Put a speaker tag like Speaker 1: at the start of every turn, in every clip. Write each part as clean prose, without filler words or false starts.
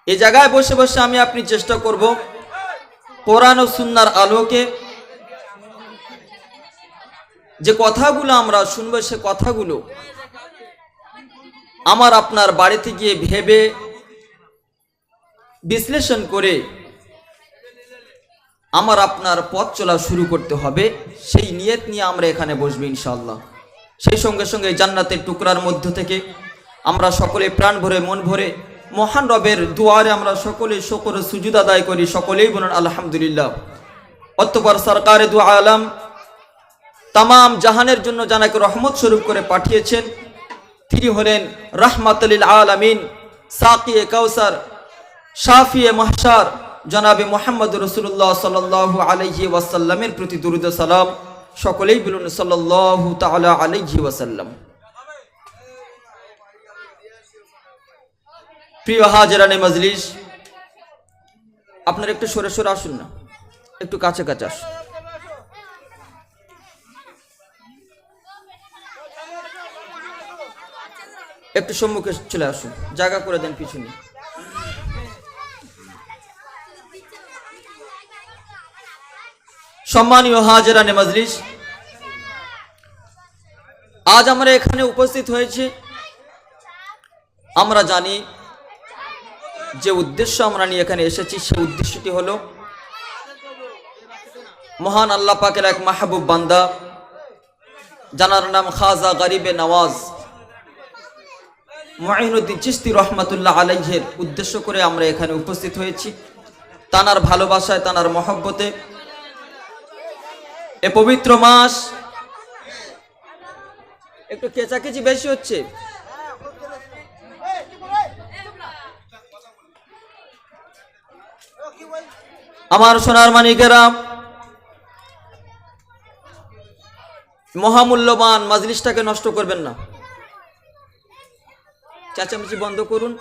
Speaker 1: এই জায়গায় বসে বসে আমি আপনি চেষ্টা করব কোরআন ও সুন্নাহর আলোকে যে কথাগুলো আমরা শুনবো সে কথাগুলো আমার আপনার বাড়িতে গিয়ে ভেবে বিশ্লেষণ করে আমার আপনার পথ চলা শুরু করতে হবে। সেই নিয়ত নিয়ে আমরা এখানে বসবো ইনশাআল্লাহ। সেই সঙ্গে সঙ্গে জান্নাতের টুকরার মধ্য থেকে আমরা সকলে প্রাণ ভরে মন ভরে মহান রবের দুয়ারে আমরা সকলে শুকর সুজুদ আদায় করি। সকলেই বলুন আলহামদুলিল্লাহ। অতঃপর সরকারে দু আলম তামাম জাহানের জন্য জানাকে রহমত স্বরূপ করে পাঠিয়েছেন। তিনি হলেন রাহমাতুল আলামিন, সাকিয়ে কাউসার, শাফিয়ে মাহশার জনাবে মুহাম্মদ রাসূলুল্লাহ সাল্লাল্লাহু আলাইহি ওয়াসাল্লামের প্রতি দুরূদ ও সালাম। সকলেই বলুন সাল্লাল্লাহু তাআলা আলাইহি ওয়াসাল্লাম। প্রিয় হাজিরানে মজলিস, আপনারা একটু সরে সরে আসুন না, একটু কাছে কাছে আসুন। একটু সম্মুখে চলে আসুন, জায়গা করে দেন পিছনে। সম্মানীয় হাজিরানে মজলিস, আজ আমরা এখানে উপস্থিত হয়েছি। আমরা জানি যে উদ্দেশ্য আমরা নিয়ে এখানে এসেছি, সেই উদ্দেশ্যটি হলো মহান আল্লাহ পাকের এক মাহবুব বান্দা যার নাম খাজা গরিবে নওয়াজ মুঈনুদ্দিন চিশতি রহমাতুল্লাহ আলাইহির উদ্দেশ্য করে আমরা এখানে উপস্থিত হয়েছি। তানার ভালোবাসায়, তানার মহব্বতে এ পবিত্র মাস একটু কেচাকেচি বেশি হচ্ছে। আমার সোনার মানিকেরা, মহামূল্যবান মাজলিসটাকে নষ্ট করবেন না, চেঁচামেচি বন্ধ করুন।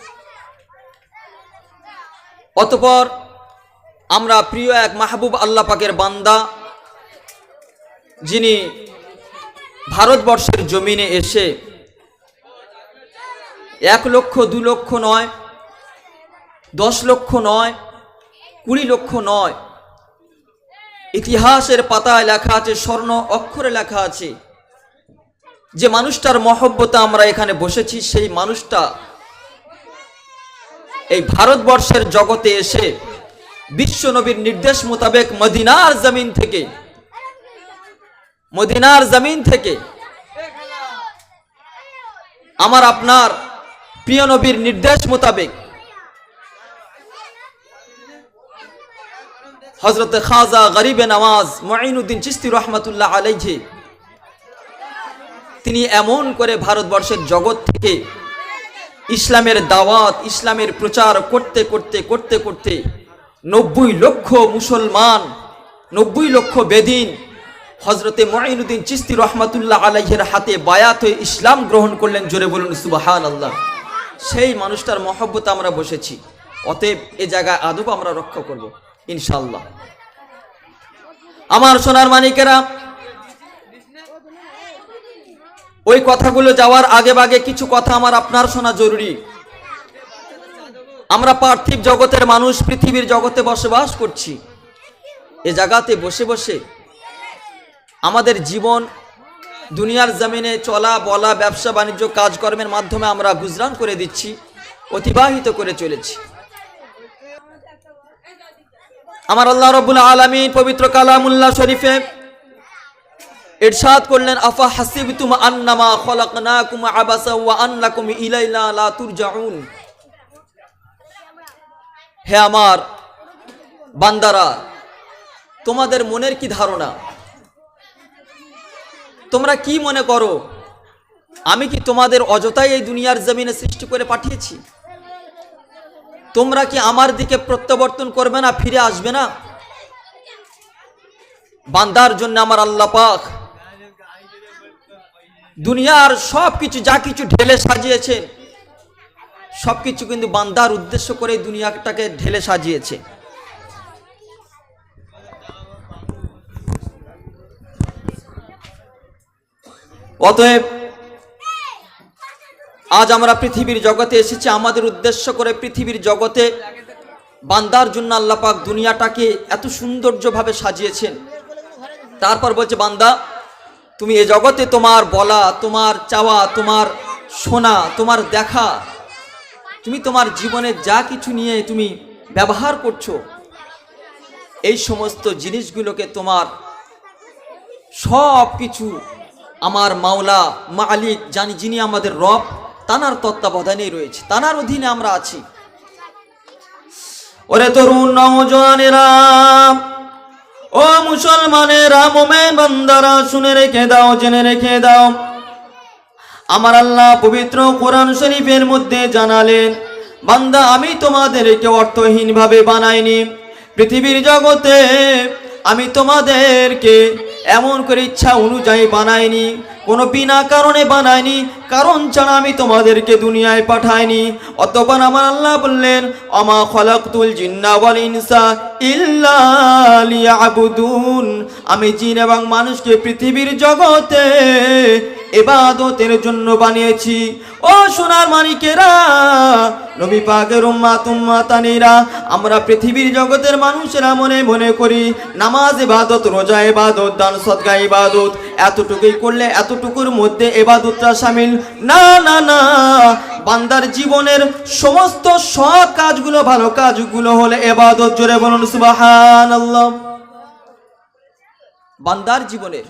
Speaker 1: অতঃপর আমরা প্রিয় এক মাহবুব আল্লাহ পাকের বান্দা, যিনি ভারতবর্ষের জমিনে এসে 1 লক্ষ 2 লক্ষ নয়, 10 লক্ষ নয়, 20 লক্ষ নয়, ইতিহাসের পাতায় লেখা আছে, স্বর্ণ অক্ষরে লেখা আছে, যে মানুষটার মহব্বতে আমরা এখানে বসেছি, সেই মানুষটা এই ভারতবর্ষের জগতে এসে বিশ্ব নবীর নির্দেশ মোতাবেক মদিনার জমিন থেকে আমার আপনার প্রিয় নবীর নির্দেশ মোতাবেক হযরত খাজা গরিবে নওয়াজ মুঈনুদ্দিন চিশতি রহমাতুল্লাহ আলাইহি তিনি এমন করে ভারতবর্ষের জগৎ থেকে ইসলামের দাওয়াত, ইসলামের প্রচার করতে করতে 90 লক্ষ মুসলমান, 90 লক্ষ বেদিন হযরতে মুঈনুদ্দিন চিশতি রহমাতুল্লাহ আলাইহির হাতে বায়াত হয়ে ইসলাম গ্রহণ করলেন। জোরে বলুন সুবহানাল্লাহ। সেই মানুষটার মহব্বতে আমরা বসেছি, অতএব এই জায়গায় আদব আমরা রক্ষা করব ইনশাআল্লাহ। আমার সোনার মানিকেরা, ওই কথাগুলো যাওয়ার আগে ভাগে কিছু কথা আমার আপনার শোনা জরুরি। আমরা পার্থিব জগতের মানুষ, পৃথিবীর জগতে বসবাস করছি। এ জায়গাতে বসে বসে আমাদের জীবন দুনিয়ার জমিনে চলা বলা, ব্যবসা বাণিজ্য, কাজকর্মের মাধ্যমে আমরা গুজরান করে দিচ্ছি, অতিবাহিত করে চলেছি। আমার আল্লাহ রাব্বুল আলামিন পবিত্র কালামুল্লাহ শরীফে ইরশাদ করলেন, আফা হাসিবতুম আন্নামা খলাকনাকুম আবাসা ওয়া আন্নাকুম ইলাইনা লা তুরজাউন। হে আমার বান্দারা, তোমাদের মনের কি ধারণা? তোমরা কি মনে করো আমি কি তোমাদের অযথাই এই দুনিয়ার জমিনে সৃষ্টি করে পাঠিয়েছি? তোমরা কি আমার দিকে প্রত্যাবর্তন করবে না, ফিরে আসবে না? বান্দার জন্য আমার আল্লাহ পাক দুনিয়ার সবকিছু, যা কিছু ঢেলে সাজিয়েছেন, সবকিছু কিন্তু বান্দার উদ্দেশ্য করে দুনিয়াটাকে ঢেলে সাজিয়েছে। অতএব আজ আমরা পৃথিবীর জগতে এসেছি, আমাদের উদ্দেশ্য করে পৃথিবীর জগতে বান্দার জন্য আল্লাহ পাক দুনিয়াটাকে এত সৌন্দর্যভাবে সাজিয়েছেন। তারপর বলছে, বান্দা তুমি এ জগতে তোমার বলা, তোমার চাওয়া, তোমার শোনা, তোমার দেখা, তুমি তোমার জীবনে যা কিছু নিয়ে তুমি ব্যবহার করছো, এই সমস্ত জিনিসগুলোকে তোমার সব কিছু আমার মাওলা মালিক জানি, যিনি আমাদের রব, তানার তত্ত্বাবধানেই রয়েছে, তানার অধীনে আমরা আছি। ওরে তরুণ নওজওয়ানেরা, ও মুসলমানেরা, মোমেন বান্দারা, শুনে রেখে দাও, জেনে রেখে দাও, আমার আল্লাহ পবিত্র কোরআন শরীফের মধ্যে জানালেন, বান্দা আমি তোমাদেরকে অর্থহীন ভাবে বানাইনি। পৃথিবীর জগতে আমি তোমাদেরকে এমন করে ইচ্ছা অনুযায়ী বানাইনি, কোনো বিনা কারণে বানাইনি, কারণ ছাড়া আমি তোমাদেরকে দুনিয়ায় পাঠাইনি। অতঃপর আমার আল্লাহ বললেন, আমা খলাকতুল জিন্না ওয়াল ইনসা ইল্লা লিয়াবুদুন, আমি জিন এবং মানুষকে পৃথিবীর জগতে ইবাদতের জন্য বানিয়েছি। ও সোনার মানিকেরা, নবী পাকের উম্মাত উম্মাতানিরা, আমরা পৃথিবীর জগতের মানুষেরা মনে মনে করি নামাজ ইবাদত, রোজা ইবাদত, দান সদকা ইবাদত, এতটুকুই করলে এতটুকুর মধ্যে ইবাদতটা শামিল। না না না, বান্দার জীবনের সমস্ত সৎ কাজগুলো, ভালো কাজগুলো হলে ইবাদত। জোরে বলুন সুবহানাল্লাহ। বান্দার জীবনের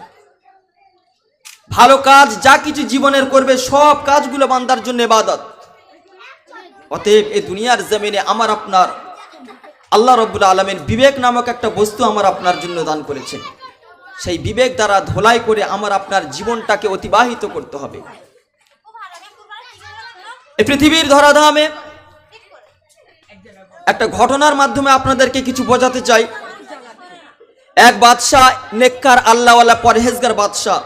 Speaker 1: ভালো কাজ যা কিছু জীবনের করবে, সব কাজগুলো বান্দার জন্য ইবাদত। অতএব এই দুনিয়ার জমিনে আমার আপনার আল্লাহ রাব্বুল আলামিন বিবেক নামক একটা বস্তু আমার আপনার জন্য দান করেছেন। সেই বিবেক দ্বারা ধোলাই করে আমার আপনার জীবনটাকে অতিবাহিত করতে হবে। এই পৃথিবীর ধরাধামে একটা ঘটনার মাধ্যমে আপনাদেরকে কিছু বোঝাতে চাই। এক বাদশাহ, নেককার আল্লাহওয়ালা পরহেজগার বাদশাহ,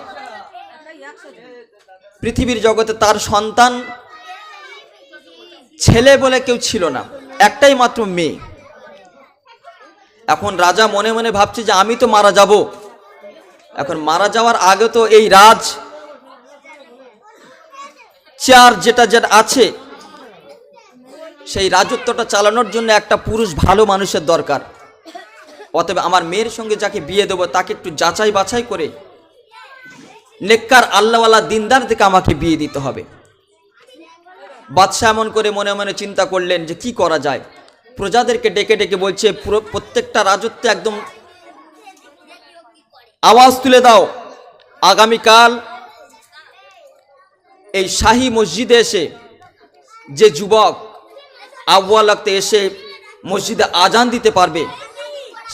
Speaker 1: পৃথিবীর জগতে তার সন্তান ছেলে বলে কেউ ছিল না, একটাই মাত্র মেয়ে। এখন রাজা মনে মনে ভাবছে যে আমি তো মারা যাব। এখন মারা যাওয়ার আগে তো এই রাজ চেয়ার যেটা আছে, সেই রাজত্বটা চালানোর জন্য একটা পুরুষ ভালো মানুষের দরকার। অতএব আমার মেয়ের সঙ্গে যাকে বিয়ে দেবো তাকে একটু যাচাই বাছাই করে নেককার আল্লাহওয়ালা দিনদার থেকে আমাকে বিয়ে দিতে হবে। বাদশাহ এমন করে মনে মনে চিন্তা করলেন যে কি করা যায়। প্রজাদেরকে ডেকে ডেকে বলছে, প্রত্যেকটা রাজত্বে একদম আওয়াজ তুলে দাও, আগামীকাল এই শাহী মসজিদে এসে যে যুবক আউয়াল ওয়াক্তে এসে মসজিদে আজান দিতে পারবে,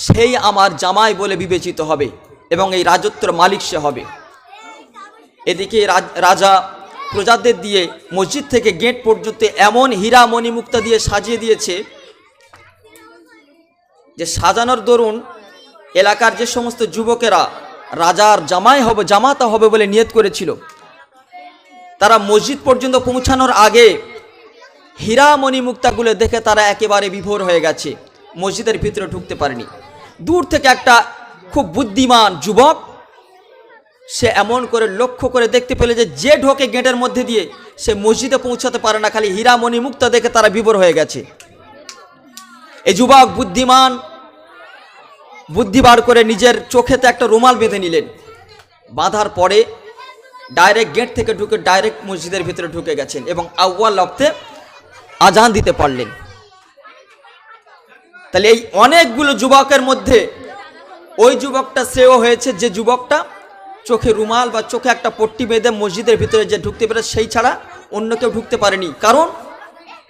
Speaker 1: সেই আমার জামাই বলে বিবেচিত হবে এবং এই রাজত্বের মালিক সে হবে। এদিকে রাজা প্রজাদের দিয়ে মসজিদ থেকে গেট পর্যন্ত এমন হীরা মণিমুক্তা দিয়ে সাজিয়ে দিয়েছে যে সাজানোর দরুন এলাকার যে সমস্ত যুবকেরা রাজার জামাতা হবে বলে নিয়ত করেছিল, তারা মসজিদ পর্যন্ত পৌঁছানোর আগে হীরা মণিমুক্তাগুলো দেখে তারা একেবারে বিভোর হয়ে গেছে, মসজিদের ভিতরে ঢুকতে পারেনি। দূর থেকে একটা খুব বুদ্ধিমান যুবক সে এমন করে লক্ষ্য করে দেখতে পেলে যে ঢোকে গেটের মধ্যে দিয়ে সে মসজিদে পৌঁছাতে পারে না, খালি হীরা মণিমুক্তা দেখে তারা বিভোর হয়ে গেছে। এই যুবক বুদ্ধি বার করে নিজের চোখেতে একটা রুমাল বেঁধে নিলেন। বাঁধার পরে ডাইরেক্ট গেট থেকে ঢুকে ডাইরেক্ট মসজিদের ভিতরে ঢুকে গেছেন এবং আউয়াল ওয়াক্তে আজান দিতে পারলেন। তাহলে এই অনেকগুলো যুবকের মধ্যে ওই যুবকটা শ্রেয় হয়েছে যে যুবকটা চোখে রুমাল বা চোখে একটা পট্টি বেঁধে মসজিদের ভিতরে যে ঢুকতে পারে, সেই ছাড়া অন্য কেউ ঢুকতে পারেনি, কারণ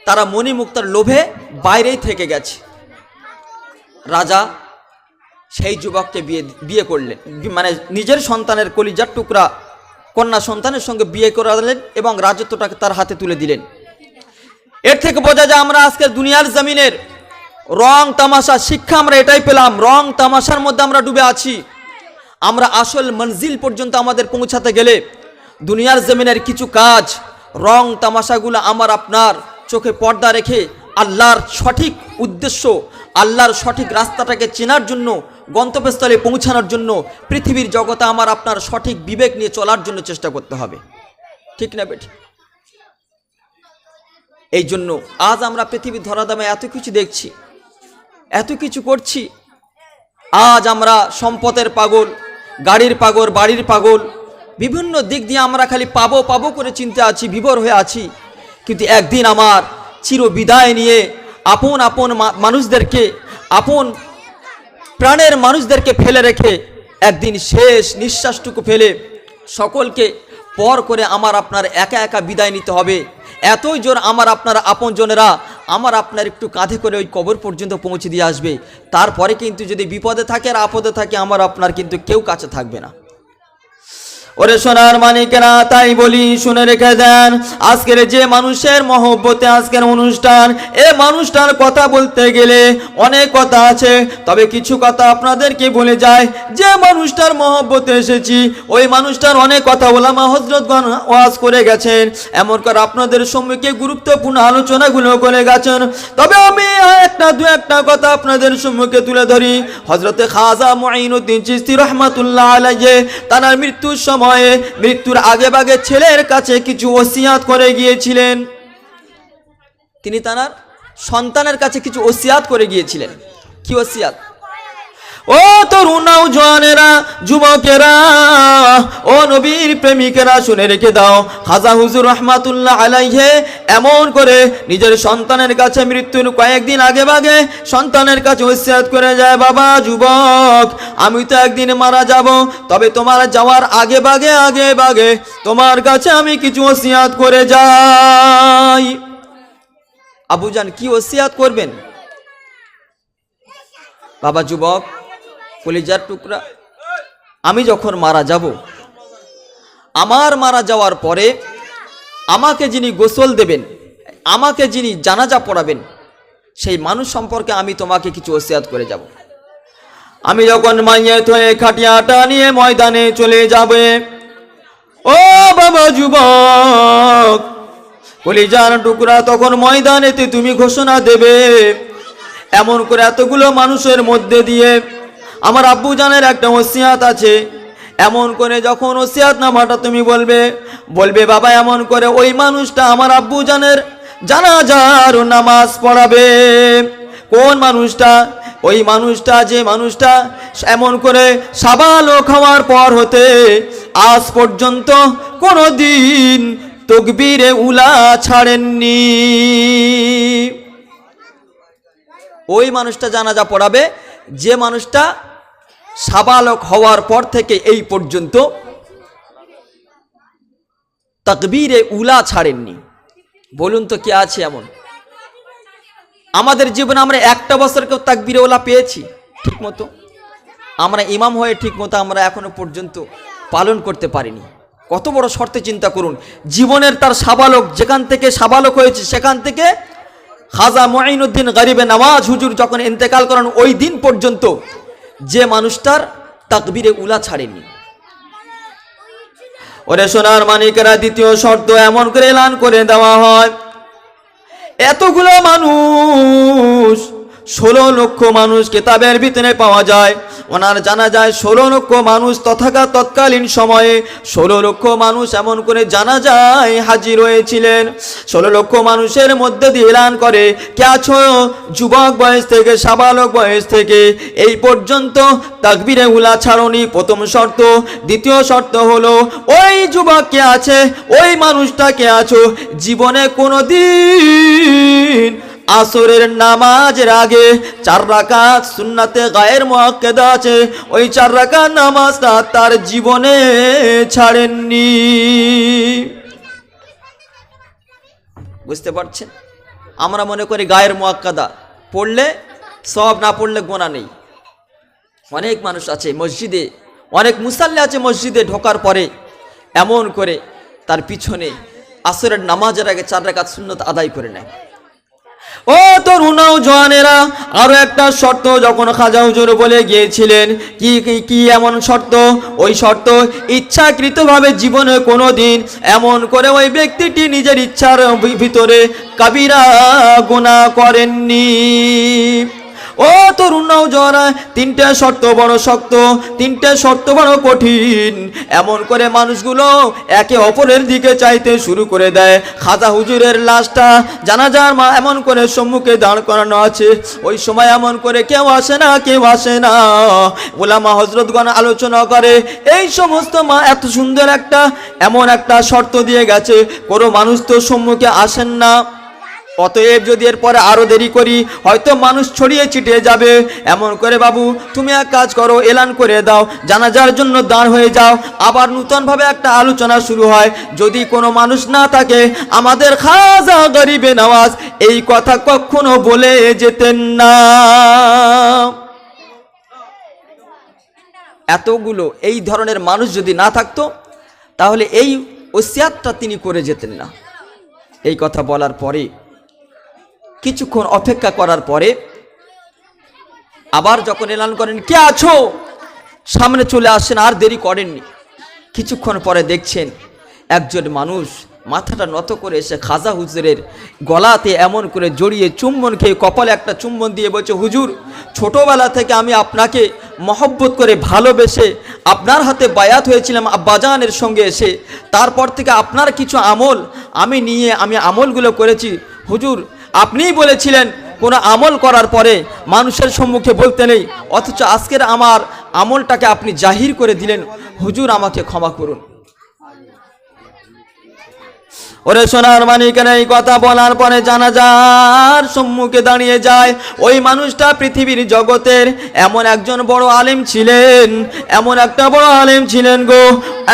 Speaker 1: তারা মণিমুক্তার লোভে বাইরেই থেকে গেছে। রাজা সেই যুবককে বিয়ে করলেন, মানে নিজের সন্তানের কলিজার টুকরা কন্যা সন্তানের সঙ্গে বিয়ে করালেন এবং রাজত্বটাকে তার হাতে তুলে দিলেন। এর থেকে বোঝা যায় আমরা আজকের দুনিয়ার জমিনের রং তামাশা শিক্ষা আমরা এটাই পেলাম, রং তামাশার মধ্যে আমরা ডুবে আছি। আমরা আসল মঞ্জিল পর্যন্ত আমাদের পৌঁছাতে গেলে দুনিয়ার জমিনের কিছু কাজ, রং তামাশাগুলো আমার আপনার চোখে পর্দা রেখে আল্লাহর সঠিক উদ্দেশ্য, আল্লাহর সঠিক রাস্তাটাকে চেনার জন্য, গন্তব্যস্থলে পৌঁছানোর জন্য, পৃথিবীর জগতে আমার আপনার সঠিক বিবেক নিয়ে চলার জন্য চেষ্টা করতে হবে। ঠিক না বেটি? এই জন্য আজ আমরা পৃথিবীর ধরাধামে এত কিছু দেখছি, এত কিছু করছি। আজ আমরা সম্পদের পাগল, গাড়ির পাগল, বাড়ির পাগল, বিভিন্ন দিক দিয়ে আমরা খালি পাবো পাবো করে চিন্তা আছি, বিভোর হয়ে আছি। কিন্তু একদিন আমার চির বিদায় নিয়ে আপন আপন মানুষদেরকে, আপন প্রাণের মানুষদেরকে ফেলে রেখে একদিন শেষ নিঃশ্বাসটুকু ফেলে সকলকে পর করে আমার আপনার একা একা বিদায় নিতে হবে। এতই জোর আমার আপনার আপনজনেরা আমার আপনার একটু কাঁধে করে ওই কবর পর্যন্ত পৌঁছে দিয়ে আসবে। তারপরে কিন্তু যদি বিপদে থাকে আর আপদে থাকে আমার আপনার কিন্তু কেউ কাছে থাকবে না। ওরে সোনার মানিকেরা, তাই বলি শুনে রেখে দেন, আজকের যে মানুষের মহব্বতে আজকের অনুষ্ঠান, এ মানুষটার কথা বলতে গেলে অনেক কথা আছে, তবে কিছু কথা আপনাদেরকে বলে যায়। যে মানুষটার মহব্বতে এসেছি ওই মানুষটার অনেক কথা ওলামা হযরতগণ ওয়াজ করে গেছেন, এমন করে আপনাদের সম্মুখে গুরুত্বপূর্ণ আলোচনাগুলো করে গেছেন। তবে আমি দু একটা কথা আপনাদের সম্মুখে তুলে ধরি। হযরতে খাজা মুঈনুদ্দিন চিশতি রাহমাতুল্লাহ আলাইহি তার মৃত্যুর মৃত্যুর আগে ভাগে ছেলের কাছে কিছু ওসিয়াত করে গিয়েছিলেন। তিনি তার সন্তানের কাছে কিছু ওসিয়াত করে গিয়েছিলেন। কি ওসিয়াত? ও তরুণ নওজওয়ানেরা, যুবকেরা, ও নবীর প্রেমিকেরা, শুনে রেখে দাও। খাজা হুজুর রাহমাতুল্লাহ আলাইহি এমন করে নিজের সন্তানের কাছে মৃত্যুর কয়েকদিন আগে ভাগে সন্তানের কাছে ওসিয়াত করে যায়, বাবা যুবক, আমি তো একদিন মারা যাব, তবে তোমার যাওয়ার আগে ভাগে তোমার কাছে আমি কিছু ওসিয়াত করে যাই। আবুজান কি ওসিয়াত করবেন? বাবা যুবক, কলিজার টুকরা, আমি যখন মারা যাব, আমার মারা যাওয়ার পরে আমাকে যিনি গোসল দেবেন, আমাকে যিনি জানাজা পড়াবেন, সেই মানুষ সম্পর্কে আমি তোমাকে কিছু ওসিয়াত করে যাব। আমি যখন মাইয়াত হয়ে খাটিয়াটা নিয়ে ময়দানে চলে যাবে, ও বাবা যুবক, কলিজার টুকরা, তখন ময়দানেতে তুমি ঘোষণা দেবে, এমন করে এতগুলো মানুষের মধ্যে দিয়ে আমার আব্বু জানের একটা ওসিয়াত আছে। এমন করে যখন ওসিয়াত নামাটা তুমি বলবে বাবা, এমন করে ওই মানুষটা আমার আব্বু জানের জানাজার নামাজ পড়াবে। কোন মানুষটা? ওই মানুষটা, যে মানুষটা এমন করে সাবালক হওয়ার পর হতে আজ পর্যন্ত কোনোদিন তাকবীরে উলা ছাড়েননি। ওই মানুষটা জানাজা পড়াবে যে মানুষটা সাবালক হওয়ার পর থেকে এই পর্যন্ত তাকবীরে উলা ছাড়েননি। বলুন তো কে আছে এমন? আমাদের জীবনে আমরা একটা বছর কেউ তাকবীরে উলা পেয়েছি ঠিক মতো? আমরা ইমাম হয়ে ঠিক মতো আমরা এখনো পর্যন্ত পালন করতে পারিনি। কত বড় শর্তে চিন্তা করুন। জীবনের তার সাবালক, যেখান থেকে সাবালক হয়েছে সেখান থেকে খাজা মুঈনুদ্দিন গরিবে নওয়াজ হুজুর যখন ইন্তেকাল করেন ওই দিন পর্যন্ত যে মানুষটার তাকবীরে উলা ছাড়েনি। ওরে সোনার মানিকেরা, দ্বিতীয় শর্ত এমন করে এলান করে দেওয়া হয়, এতগুলো মানুষ 16 লক্ষ মানুষ কিতাবের ভিতরে পাওয়া যায়, ওনার জানা যায় 16 লক্ষ মানুষ তৎকালীন সময়ে 16 লক্ষ মানুষ এমন করে জানা যায় হাজির হয়েছিলেন। 16 লক্ষ মানুষের মধ্যে দিয়ে এলান করে, কে আছো যুবক বয়স থেকে সাবালক বয়স থেকে এই পর্যন্ত তাকবীরে উলা ছাড়নি? প্রথম শর্ত। দ্বিতীয় শর্ত হলো, ওই যুবক কে আছে, ওই মানুষটা কে আছো জীবনে কোনোদিন আসরের নামাজের আগে 4 রাকাত সুন্নাতে গায়ের মুআক্কাদা আছে, ওই 4 রাকাত নামাজটা তার জীবনে ছাড়েননি। বুঝতে পারছেন? আমরা মনে করি গায়ের মুআক্কাদা পড়লে সওয়াব, না পড়লে গোনা নেই। অনেক মানুষ আছে মসজিদে, অনেক মুসাল্লি আছে মসজিদে ঢোকার পরে এমন করে তার পিছনে আসরের নামাজের আগে 4 রাকাত সুন্নাত আদায় করে নেয়। ও তরুণ নওজওয়ানেরা, আরো একটা শর্ত যখন খাজা হুজুর বলে গিয়েছিলেন, কি এমন শর্ত? ওই শর্ত, ইচ্ছাকৃতভাবে জীবনে কোনোদিন এমন করে ওই ব্যক্তিটি নিজের ইচ্ছার ভিতরে কাবিরা গুনাহ করেননি। ও ও তরুণ নওজওয়ান, তিনটে শর্ত বড় শক্ত, তিনটে শর্ত বড় কঠিন। এমন করে মানুষগুলো একে অপরের দিকে চাইতে শুরু করে দেয়। খাজা হুজুরের লাশটা জানাজার মা এমন করে সম্মুখে দাঁড় করানো আছে। ওই সময় এমন করে কেউ আসে না, কেউ আসে না। ওলামা হযরতগণ আলোচনা করে, এই সমস্ত মা এত সুন্দর এমন একটা শর্ত দিয়ে গেছে, কোনো মানুষ তো সম্মুখে আসেন না। অতএব যদি এরপরে আরো দেরি করি হয়তো মানুষ ছড়িয়ে ছিটিয়ে যাবে। এমন করে বাবু তুমি এক কাজ করো, এলান করে দাও, জানাজার জন্য দাঁড় হয়ে যাও। আবার নূতনভাবে একটা আলোচনা শুরু হয়। যদি কোনো মানুষ না থাকে, আমাদের খাজা গরিবে নওয়াজ এই কথা কখনো বলে যেতেন না। এতগুলো এই ধরনের মানুষ যদি না থাকতো তাহলে এই ওসিয়াতটা তিনি করে যেতেন না। এই কথা বলার পরে কিছুক্ষণ অপেক্ষা করার পরে আবার যখন এলান করেন, কে আছো, সামনে চলে আসেন, আর দেরি করেননি। কিছুক্ষণ পরে দেখছেন একজন মানুষ মাথাটা নত করে এসে খাজা হুজুরের গলাতে এমন করে জড়িয়ে চুম্বন খেয়ে কপালে একটা চুম্বন দিয়ে বলছে, হুজুর ছোটবেলা থেকে আমি আপনাকে মহব্বত করে ভালোবেসে আপনার হাতে বায়াত হয়েছিলাম আব্বাজানের সঙ্গে এসে, তারপর থেকে আপনার কিছু আমল আমি আমলগুলো করেছি। হুজুর আপনিই বলেছিলেন কোনো আমল করার পরে মানুষের সম্মুখে বলতে নেই, অথচ আজকের আমার আমলটাকে আপনি জাহির করে দিলেন, হুজুর আমাকে ক্ষমা করুন। ওরে সোনার মানিকের এই কথা বলার পরে জানাজার সম্মুখে দাঁড়িয়ে যায়। ওই মানুষটা পৃথিবীর জগতের এমন একজন বড় আলেম ছিলেন, এমন একটা বড় আলেম ছিলেন গো।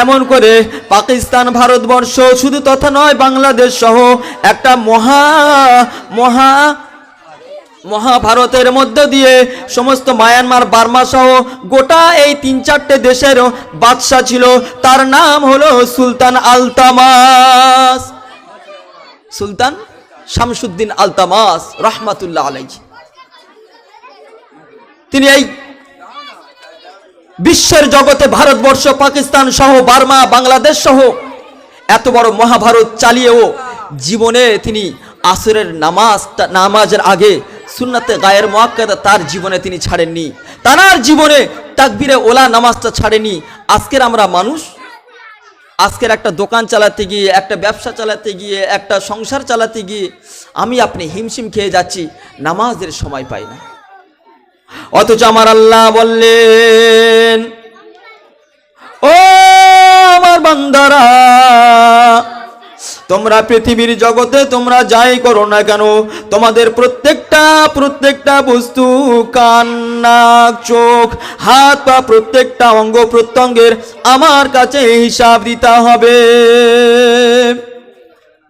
Speaker 1: এমন করে পাকিস্তান, ভারতবর্ষ শুধু তথা নয় বাংলাদেশ সহ একটা মহাভারতের মধ্য দিয়ে সমস্ত মায়ানমার, বার্মা সহ গোটা এই 3-4টে দেশের বাদশা ছিল। তার নাম হলো সুলতান আলতামাস, সুলতান শামসুদ্দিন আলতামাস রহমাতুল্লাহ আলাইহি। তিনি এই বিশ্বের জগতে ভারতবর্ষ, পাকিস্তান সহ বার্মা, বাংলাদেশ সহ এত বড় মহাভারত চালিয়েও জীবনে তিনি আসরের নামাজের আগে সুন্নাতে গায়ের মুআক্কাদা তার জীবনে তিনি ছাড়েননি। তার জীবনে তাকবীরে ওলা নামাজটা ছাড়েনি। আজকের আমরা মানুষ, আজকের একটা দোকান চালাতে গিয়ে, একটা ব্যবসা চালাতে গিয়ে, একটা সংসার চালাতে গিয়ে আমি আপনি হিমশিম খেয়ে যাচ্ছি, নামাজের সময় পাই না। অথচ আমার আল্লাহ বললেন, ও আমার বান্দারা, তোমরা পৃথিবীর জগতে তোমরা যাই করো না কেন, তোমাদের প্রত্যেকটা বস্তু, কান, নাক, চোখ, হাত পা, প্রত্যেকটা অঙ্গ প্রত্যঙ্গের আমার কাছে হিসাব দিতে হবে,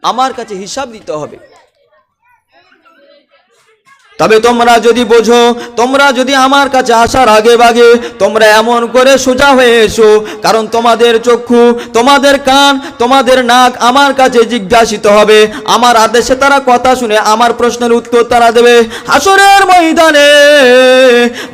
Speaker 1: আমার কাছে হিসাব দিতে হবে। তবে তোমরা যদি বোঝো, তোমরা যদি আমার কাছে আসার আগে ভাগে তোমরা এমন করে সোজা হয়ে এসো, কারণ তোমাদের চক্ষু, তোমাদের কান, তোমাদের নাক আমার কাছে জিজ্ঞাসিত হবে। আমার আদেশে তারা কথা শুনে আমার প্রশ্নের উত্তর তারা দেবে। হাসরের ময়দানে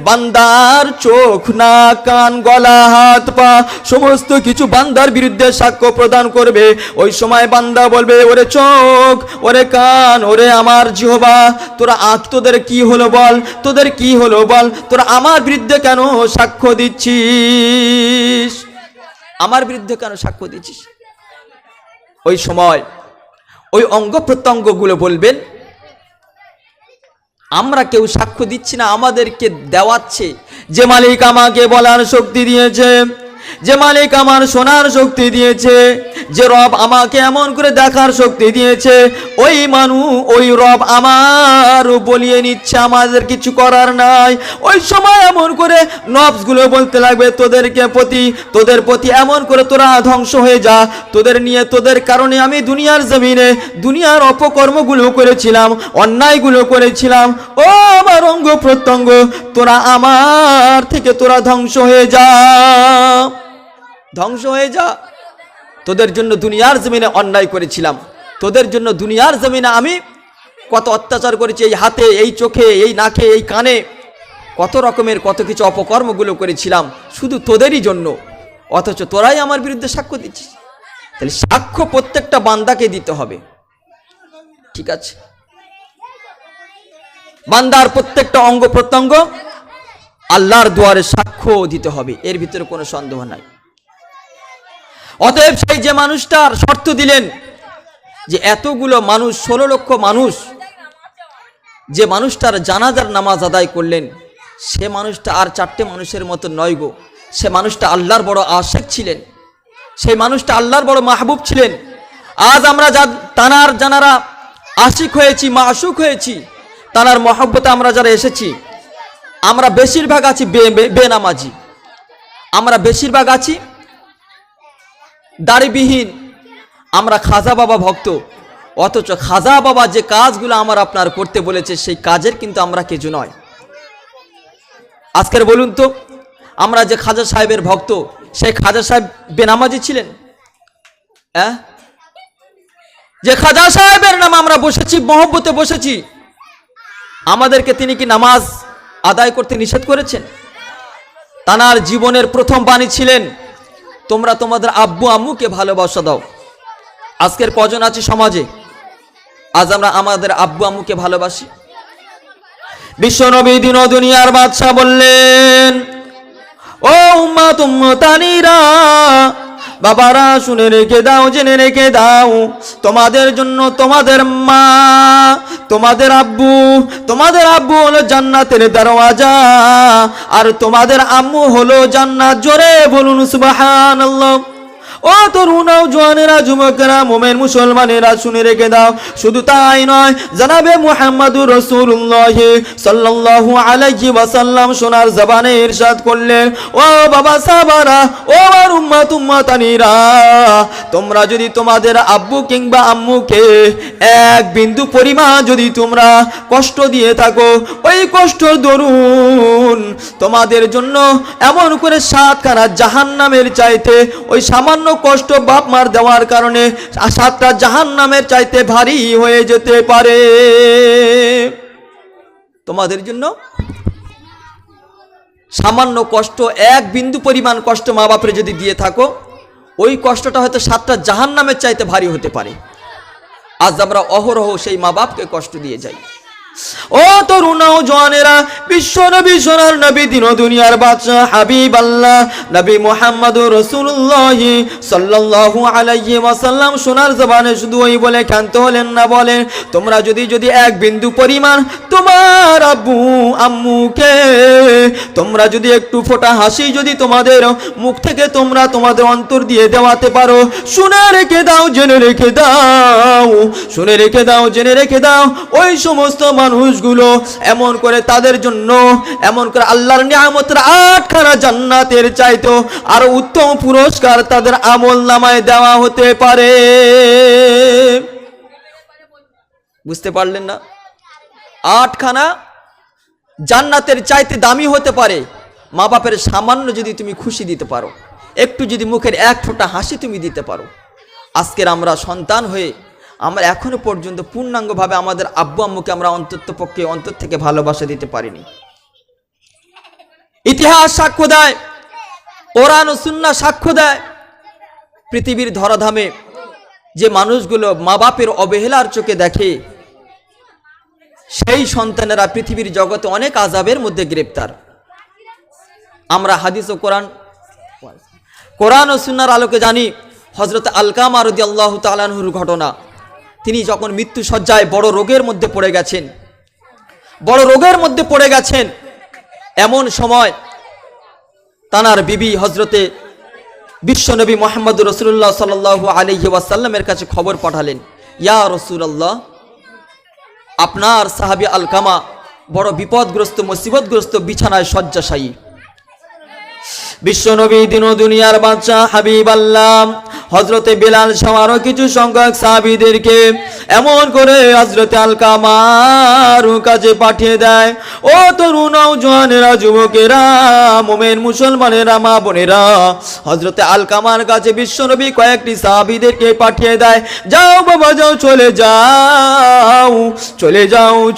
Speaker 1: বান্দার চোখ, নাক, কান, গলা, হাত পা সমস্ত কিছু বান্দার বিরুদ্ধে সাক্ষ্য প্রদান করবে। ওই সময় বান্দা বলবে, ওরে চোখ, ওরে কান, ওরে আমার জিহ্বা, তোরা তোদের কি হলো বল, তোদের কি হলো বল, তোরা আমার বিরুদ্ধে কেন সাক্ষ্য দিচ্ছিস, আমার বিরুদ্ধে কেন সাক্ষ্য দিচ্ছিস? ওই সময় ওই অঙ্গ প্রত্যঙ্গ গুলো বলবেন, আমরা কেউ সাক্ষ্য দিচ্ছি না, আমাদেরকে দেওয়াচ্ছে যে মালিক আমাকে বলার শক্তি দিয়েছে, যে মালিক আমার শোনার শক্তি দিয়েছে, যে রব আমাকে এমন করে দেখার শক্তি দিয়েছে, ওই রব আমার বলিয়ে নিচ্ছে, আমাদের কিছু করার নাই। ওই সময় এমন করে নফসগুলো বলতে লাগবে, তোদের প্রতি এমন করে তোরা ধ্বংস হয়ে যা, তোদের কারণে আমি দুনিয়ার জমিনে দুনিয়ার অপকর্মগুলো করেছিলাম, অন্যায়গুলো করেছিলাম। ও আমার অঙ্গ প্রত্যঙ্গ, তোরা আমার থেকে তোরা ধ্বংস হয়ে যা, ধ্বংস হয়ে যা। তোদের জন্য দুনিয়ার জমিনে অন্যায় করেছিলাম, তোদের জন্য দুনিয়ার জমিনে আমি কত অত্যাচার করেছি, এই হাতে, এই চোখে, এই নাকে, এই কানে, কত রকমের কত কিছু অপকর্মগুলো করেছিলাম শুধু তোদেরই জন্য, অথচ তোরাই আমার বিরুদ্ধে সাক্ষ্য দিচ্ছিস। তাহলে সাক্ষ্য প্রত্যেকটা বান্দাকে দিতে হবে, ঠিক আছে? বান্দার প্রত্যেকটা অঙ্গ প্রত্যঙ্গ আল্লাহর দুয়ারে সাক্ষ্য দিতে হবে, এর ভিতরে কোনো সন্দেহ নাই। অতএব সেই যে মানুষটার শর্ত দিলেন যে এতগুলো মানুষ, 16 লক্ষ মানুষ, যে মানুষটার জানাজার নামাজ আদায় করলেন, সে মানুষটা আর 4টে মানুষের মতো নয় গো। সে মানুষটা আল্লাহর বড় আশিক ছিলেন, সেই মানুষটা আল্লাহর বড় মাহবুব ছিলেন। আজ আমরা তানার জানারা আশিক হয়েছি, মাশুক হয়েছি, তানার মহব্বতে আমরা যারা এসেছি, আমরা বেশিরভাগ আছি বেনামাজি, আমরা বেশিরভাগ আছি দাড়িবিহীন, আমরা খাজা বাবা ভক্ত। অথচ খাজা বাবা যে কাজগুলো আমার আপনার করতে বলেছে সেই কাজের কিন্তু আমরা কিছু নয়। আজকের বলুন তো, আমরা যে খাজা সাহেবের ভক্ত, সেই খাজা সাহেব বেনামাজি ছিলেন? যে খাজা সাহেবের নাম আমরা বসেছি, মহব্বতে বসেছি, আমাদেরকে তিনি কি নামাজ আদায় করতে নিষেধ করেছেন? তানার জীবনের প্রথম বাণী ছিলেন, তোমরা তোমাদের আব্বু আম্মুকে ভালোবাসা দাও। আজকের কজন আছে সমাজে আজ আমরা আমাদের আব্বু আম্মুকে ভালোবাসি? বিশ্বনবী দিন ও দুনিয়ার বাদশা বললেন, ও উম্মত উম্মতানিরা, বাবারা শুনে রেখে দাও, জেনে রেখে দাও, তোমাদের জন্য তোমাদের মা, তোমাদের আব্বু হলো জান্নাতের দরওয়াজা, আর তোমাদের আম্মু হলো জান্নাত। জোরে বলুন সুবহানাল্লাহ। ও তরুণাও, জওয়ানেরা, যুবকেরা, মোমেন মুসলমানেরা শুনে রেখে দাও। শুধু তাই নয়, জনাবে মুহাম্মদুর রাসূলুল্লাহ সাল্লাল্লাহু আলাইহি ওয়াসাল্লাম সোনার জবানে ইরশাদ করলেন, ও বাবা সাহাবারা, ও আমার উম্মতানিরা, তোমরা যদি তোমাদের আব্বু কিংবা আম্মুকে এক বিন্দু পরিমাণ যদি তোমরা কষ্ট দিয়ে থাকো, ওই কষ্ট দরুন তোমাদের জন্য এমন করে 7খানা জাহান্নামের চাইতে, ওই সামান্য কষ্ট বাপ মার দেওয়ার কারণে 7টা জাহান্নামের চাইতে ভারী হয়ে যেতে পারে। তোমাদের জন্য সামান্য কষ্ট, এক বিন্দু পরিমাণ কষ্ট মা বাপরে যদি দিয়ে থাকো, ওই কষ্টটা হয়তো 7টা জাহান্নামের চাইতে ভারী হতে পারে। আজ আমরা অহরহ সেই মা বাপকে কষ্ট দিয়ে যাই। ও তরুণা ও জওয়ানেরা, বিশ্ব নবী, সোনার নবী, দিন ও দুনিয়ার বাদশা, হাবিব আল্লাহ নবী মুহাম্মদুর রাসূলুল্লাহ সাল্লাল্লাহু আলাইহি ওয়াসাল্লাম সোনার জবানে শুধু ওই বলে ক্ষান্ত হলেন না, বলেন, তোমরা যদি এক বিন্দু পরিমাণ তোমার আব্বু আম্মুকে, তোমরা যদি একটু ফোঁটা হাসি যদি তোমাদের মুখ থেকে তোমরা তোমাদের অন্তর দিয়ে দেওয়াতে পারো, শুনে রেখে দাও, জেনে রেখে দাও, শুনে রেখে দাও, জেনে রেখে দাও, ওই সমস্ত মানুষগুলো এমন করে তাদের জন্য এমন করে আল্লাহর নিয়ামতের 8খানা জান্নাতের চাইতো আরো উত্তম পুরস্কার তাদের আমল নামায় দেওয়া হতে পারে। বুঝতে পারলেন না? 8খানা জান্নাতের চাইতে দামি হতে পারে মা বাপের সামান্য যদি তুমি খুশি দিতে পারো, একটু যদি মুখের এক ফোঁটা হাসি তুমি দিতে পারো। আজকের আমরা সন্তান হয়ে আমরা এখনো পর্যন্ত পূর্ণাঙ্গভাবে আমাদের আব্বু আম্মুকে আমরা অন্তর থেকে ভালোবাসা দিতে পারিনি। ইতিহাস সাক্ষ্য দেয়, কোরআন ও সুন্নাহ সাক্ষ্য দেয়, পৃথিবীর ধরাধামে যে মানুষগুলো মা বাপের অবহেলার চোখে দেখে, সেই সন্তানেরা পৃথিবীর জগতে অনেক আযাবের মধ্যে গ্রেপ্তার। আমরা হাদিস ও কোরআন ও সুন্নাহর আলোকে জানি হযরত আলকামা রাদিয়াল্লাহু তাআলা আনহুর ঘটনা। তিনি যখন মৃত্যু শয্যায় বড় রোগের মধ্যে পড়ে গেছেন, এমন সময় তানার বিবি হযরতে বিশ্বনবী মুহাম্মদুর রাসূলুল্লাহ সাল্লাল্লাহু আলাইহি ওয়াসাল্লামের কাছে খবর পাঠালেন, ইয়া রাসূলুল্লাহ, আপনার সাহাবী আলকামা বড় বিপদগ্রস্ত, মুসিবতগ্রস্ত, বিছানায় শয্যাশায়ী। বিশ্বনবী দিন ও দুনিয়ার বাদশা হাবিব আল্লাহ হযরতে বেলাল সহ আরো কিছু সংখ্যক সাহাবীদেরকে এমন করে হযরতে আলকামার কাছে পাঠিয়ে দেয়। ও তরুণ ও জওয়ানেরা, যুবকেরা, মুমিন মুসলমানেরা, মা বোনেরা, হযরতে আলকামার কাছে বিশ্বনবী কয়েকটি সাহাবীদেরকে পাঠিয়ে দেয়, যাও বাবা যাও,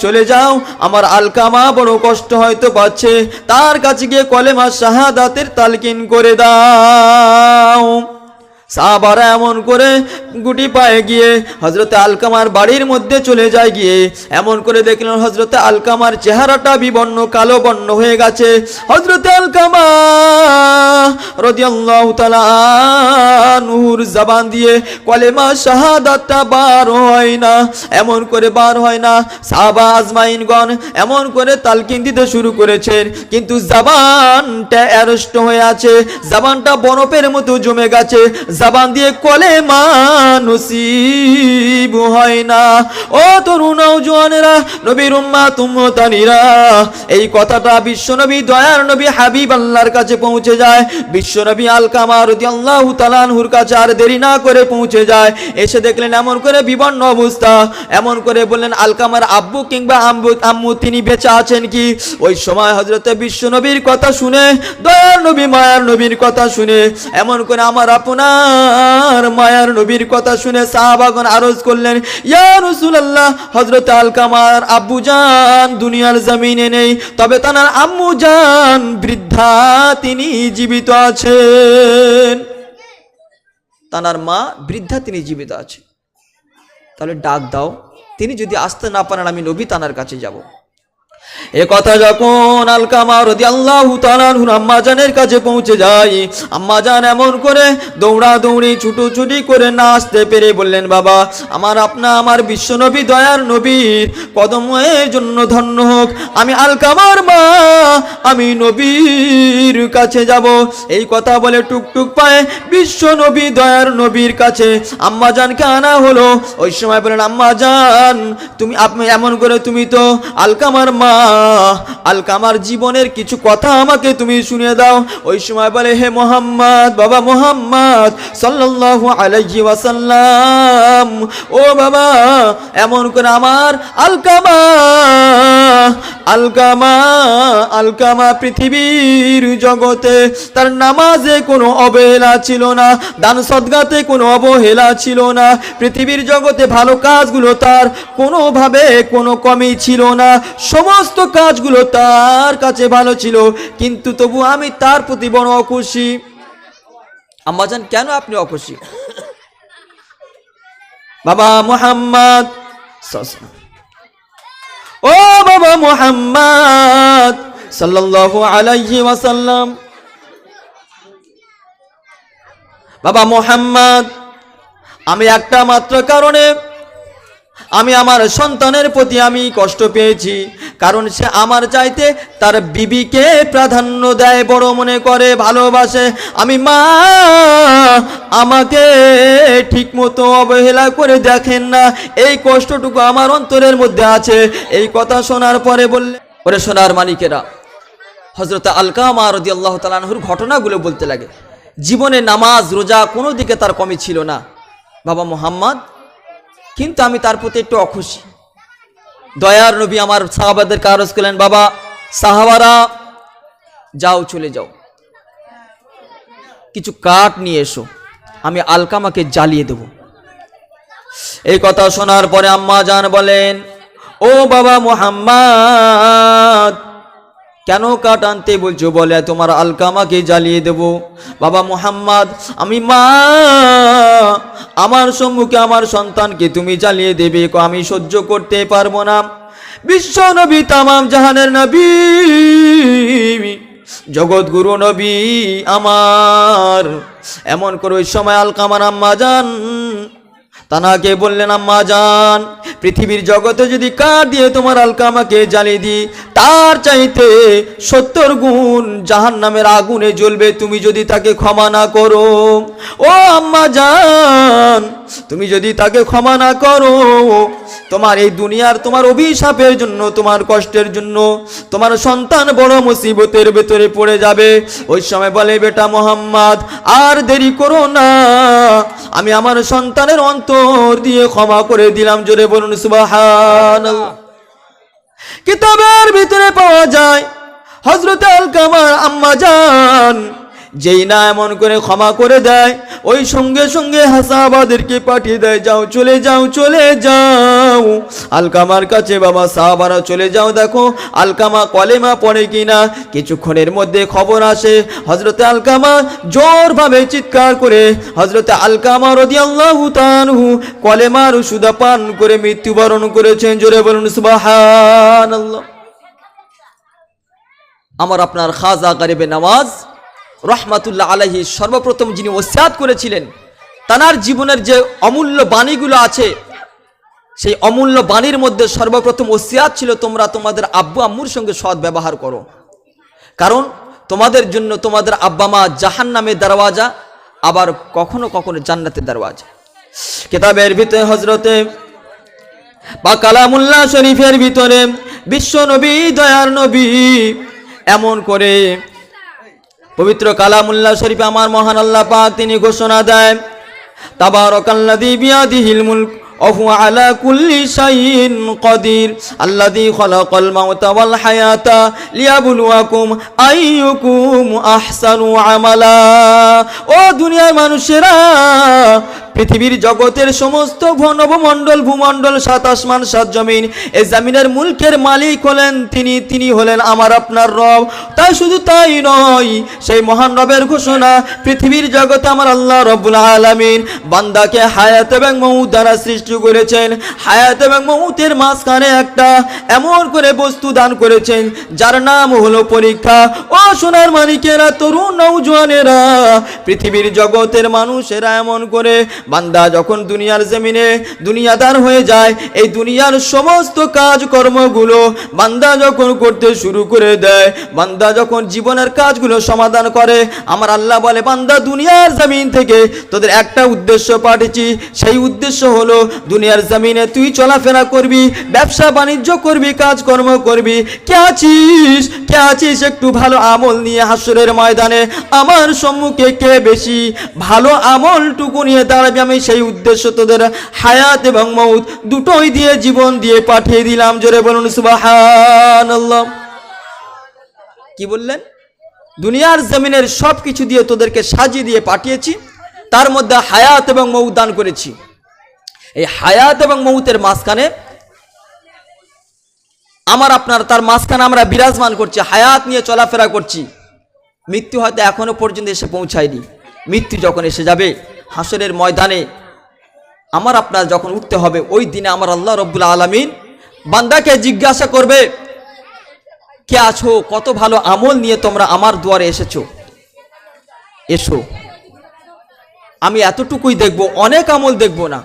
Speaker 1: চলে যাও, আমার আলকামা বড় কষ্ট হয়তো পাচ্ছে, তার কাছে গিয়ে কলেমা শাহাদাতের তালকিন করে দাও। সাহাবারা এমন করে গুটি পায়ে গিয়ে হযরতে আলকামার বাড়ির মধ্যে চলে যায়, গিয়ে এমন করে দেখলেন হযরতে আলকামার চেহারাটা বিবর্ণ কালো বর্ণ হয়ে গেছে। হযরতে আলকামা রাদিয়াল্লাহু তাআলা আনহুর জবান দিয়ে কলেমা শাহাদাতটা বার হয় না, এমন করে বার হয় না। সাহাবা আজমাইনগণ এমন করে তালকিন দিতে শুরু করেছেন, কিন্তু জবানটা অ্যারেস্ট হয়ে আছে, জবানটা বরফের মতো জমে গেছে, জবান দিয়ে কলেমা নসিব হয় না। ও তরুণ নওজোয়ানেরা, নবীর উম্মাত উম্মতানিরা, এই কথাটা বিশ্বনবী দয়ার নবী হাবিব আল্লাহর কাছে পৌঁছে যায়। বিশ্বনবী আলকামা রাদিয়াল্লাহু তাআলা আনহুর কাছে আর দেরি না করে পৌঁছে যায়। এসে দেখলেন এমন করে বিবর্ণ অবস্থা, এমন করে বললেন আলকামার আব্বু কিংবা আম্মু তিনি বেঁচে আছেন কি? ওই সময় হযরতে বিশ্বনবীর কথা শুনে, দয়ার নবী মায়ার নবীর কথা শুনে, এমন করে আমার আপনার মায়ার নবীর কথা শুনে সাহাবাগণ আরজ করলেন, ইয়া রাসূলুল্লাহ, হযরত আলকামার আব্বু জান দুনিয়ার জমিনে নেই, তবে তার আম্মু জান বৃদ্ধা তিনি জীবিত আছেন। তার মা বৃদ্ধা তিনি জীবিত আছে, তাহলে ডাক দাও, তিনি যদি আসতে না পারেন আমি নবী তানার কাছে যাব। এ কথা যখন আলকামা রাদিয়াল্লাহু তাআলা আনহুর আম্মাজানের কাছে পৌঁছে যায়, আম্মাজান এমন করে দৌড়াদৌড়ি ছুটোছুটি করে না আসতে পেরে বললেন, বাবা আমার বিশ্বনবী দয়ার নবীর কদমের জন্য ধন্য হোক, আমি আলকামার মা, আমি নবীর কাছে যাব। এই কথা বলে টুকটুক পায়ে বিশ্বনবী দয়ার নবীর কাছে আম্মাজানকে আনা হলো। ওই সময় বলেন, আম্মাজান আপনি এমন করে, তুমি তো আলকামার মা, আলকামার জীবনের কিছু কথা আমাকে তুমি শুনিয়ে দাও। ওই সময় বলে, হে মোহাম্মদ, বাবা মোহাম্মদ সাল্লাল্লাহু আলাইহি ওয়াসাল্লাম, ও বাবা, এমন করে আমার আলকামা পৃথিবীর জগতে তার নামাজে কোনো অবহেলা ছিল না, দান সদকাতে কোনো অবহেলা ছিল না, পৃথিবীর জগতে ভালো কাজগুলো তার কোনোভাবে কোনো কমই ছিল না, সমস্ত কাজগুলো তার কাছে ভালো ছিল, কিন্তু তবু আমি তার প্রতি বড় অখুশি। আম্মাজান, কেন আপনি অখুশি? বাবা মুহাম্মদ, ও বাবা মুহাম্মদ সাল্লাল্লাহু আলাইহি ওয়াসাল্লাম, বাবা মুহাম্মদ, আমি একটা মাত্র কারণে আমি আমার সন্তানের প্রতি আমি কষ্ট পেয়েছি, কারণ সে আমার চাইতে তার বিবিকে প্রাধান্য দেয়, বড় মনে করে, ভালোবাসে। আমি মা, আমাকে ঠিক মতো অবহেলা করে দেখেন না, এই কষ্টটুকু আমার অন্তরের মধ্যে আছে। এই কথা শোনার পরে বললে, ওরে সোনার মালিকেরা, হযরত আলকামা রাদিয়াল্লাহু তাআলা আনহুর ঘটনাগুলো বলতে লাগে। জীবনে নামাজ রোজা কোনো দিকে তার কমই ছিল না বাবা মুহাম্মদ, কিন্তু আমি তার প্রতি একটু অখুশি। দয়ার নবী আমার সাহাবাদেরকে আরজ করলেন, বাবা সাহাবারা, যাও, চলে যাও, কিছু কাঠ নিয়ে এসো, আমি আলকামাকে জ্বালিয়ে দেব। এই কথা শোনার পরে আম্মা জান বলেন, ও বাবা মুহাম্মদ, কেন কাঠ আনতে বলছো? বলে, তোমার আলকামাকে জ্বালিয়ে দেব। বাবা মুহাম্মদ, আমি মা, আমার সম্মুখে আমার সন্তানকে তুমি জ্বালিয়ে দেবে, আমি সহ্য করতে পারবো না। বিশ্ব নবী, তামাম জাহানের নবী, জগৎগুরু নবী আমার, এমন করে ওই সময় আলকামার আম্মা জান তানাকে বললেন, আম্মা জান, পৃথিবীর জগতে যদি কাঠ দিয়ে তোমার আলকামাকে জ্বালিয়ে দিই, তার চাইতে 70 গুণ জাহান্নামের আগুনে জ্বলবে, তুমি যদি তাকে ক্ষমা না করো। ও আম্মা জান, তুমি যদি তাকে ক্ষমা না করো, তোমার এই দুনিয়ার তোমার অভিশাপের জন্য, তোমার কষ্টের জন্য তোমার সন্তান বড় মুসিবতের ভেতরে পড়ে যাবে। ওই সময় বলে, বেটা মোহাম্মদ, আর দেরি করো না, আমি আমার সন্তানের অন্তর দিয়ে ক্ষমা করে দিলাম। জোরে বলুন সুবহানাল্লাহ। কিতাবের ভিতরে পাওয়া যায় হযরত আলকামার আম্মা জান যেই না এমন করে ক্ষমা করে দেয়, ওই সঙ্গে সঙ্গে সাহাবাদেরকে পাঠিয়ে দেয়, যাও চলে যাও চলে যাও আলকামার কাছে। বাবা সাহাবারা চলে যাও, দেখো আলকামা কলেমা পড়ে কিনা। কিছুক্ষণের মধ্যে খবর আসে হযরতে আলকামা জোরভাবে চিৎকার করে হযরতে আলকামা রাদিয়াল্লাহু তাআলা আনহু কলেমার সুদা পান করে মৃত্যুবরণ করেছেন। জোরে বলুন সুবহানাল্লাহ। আমার আপনার খাজা গরিবে নওয়াজ রহমাতুল্লাহ আলাইহি সর্বপ্রথম যিনি ওসিয়াত করেছিলেন, তার জীবনের যে অমূল্য বাণীগুলো আছে, সেই অমূল্য বাণীর মধ্যে সর্বপ্রথম ওসিয়াত ছিল, তোমরা তোমাদের আব্বু আম্মুর সঙ্গে সৎ ব্যবহার করো, কারণ তোমাদের জন্য তোমাদের আব্বা মা জাহান্নামের দরওয়াজা, আবার কখনো কখনো জান্নাতের দরওয়াজা। কিতাবের ভিতরে হযরতে বা কালামুল্লাহ শরীফের ভিতরে বিশ্ব নবী দয়ার নবী এমন করে পবিত্র কালামুল্লাহ শরীফে আমার মহান আল্লাহ পাক তিনি ঘোষণা দেন, তাবারাকাল্লাযী বিয়াদিহিল মুলক ওয়া হুয়া আলা কুল্লি শাইইন কাদির আল্লাযী খালাকাল মাউতা ওয়াল হায়াতা লিয়াবলুয়াকুম আইয়ুকুম আহসানু আমালা। ও দুনিয়ার মানুষেরা, পৃথিবীর জগতের সমস্ত নবমণ্ডল ভূমণ্ডল, সাত আসমান সাত জমিন, এই জমিনের মুলকের মালিক হলেন তিনি হলেন আমার আপনার রব। তাই শুধু তাই নয়, সেই মহান রবের ঘোষণা, পৃথিবীর জগতে আমার আল্লাহ রব্বুল আলামিন বান্দাকে হায়াত এবং মউত দ্বারা সৃষ্টি করেছেন। হায়াত এবং মউতের মাঝখানে একটা এমন করে বস্তু দান করেছেন যার নাম হলো পরীক্ষা। ও সোনার মানিকেরা, তরুণ নওজোয়ানেরা, পৃথিবীর জগতের মানুষেরা, এমন করে বান্দা যখন দুনিয়ার জমিনে দুনিয়াদার হয়ে যায়, এই দুনিয়ার সমস্ত কাজকর্মগুলো বান্দা যখন করতে শুরু করে দেয়, বান্দা যখন জীবনের কাজগুলো সমাধান করে, আমার আল্লাহ বলে, বান্দা দুনিয়ার জমিন থেকে তোদের একটা উদ্দেশ্য পাঠিয়েছি, সেই উদ্দেশ্য হলো দুনিয়ার জমিনে তুই চলাফেরা করবি, ব্যবসা বাণিজ্য করবি, কাজকর্ম করবি। কে আছিস একটু ভালো আমল নিয়ে হাসরের ময়দানে আমার সম্মুখে কে বেশি ভালো আমলটুকু নিয়ে দাঁড়াবে, আমি সেই উদ্দেশ্য তোদের হায়াত এবং মউত দুটোই দিয়ে, জীবন দিয়ে পাঠিয়ে দিলাম। জোরে বলুন সুবহানাল্লাহ। কি বললেন? দুনিয়ার জমিনের সব কিছু দিয়ে তোদেরকে সাজিয়ে দিয়ে পাঠিয়েছি, তার মধ্যে হায়াত এবং মউত দান করেছি। এই হায়াত এবং মউতের মাঝখানে আমার আপনার, তার মাঝখানে আমরা বিরাজমান করছি, হায়াত নিয়ে চলাফেরা করছি। মৃত্যু হয়তো এখনো পর্যন্ত এসে পৌঁছায়নি। মৃত্যু যখন এসে যাবে হাসরের ময়দানে, আমার আপনার যখন উঠতে হবে, ওই দিনে আমার আল্লাহ রব্বুল আলামিন বান্দাকে জিজ্ঞাসা করবে, কে আছো, কত ভালো আমল নিয়ে তোমরা আমার দুয়ারে এসেছো, এসো। আমি এতটুকুই দেখব, অনেক আমল দেখব না,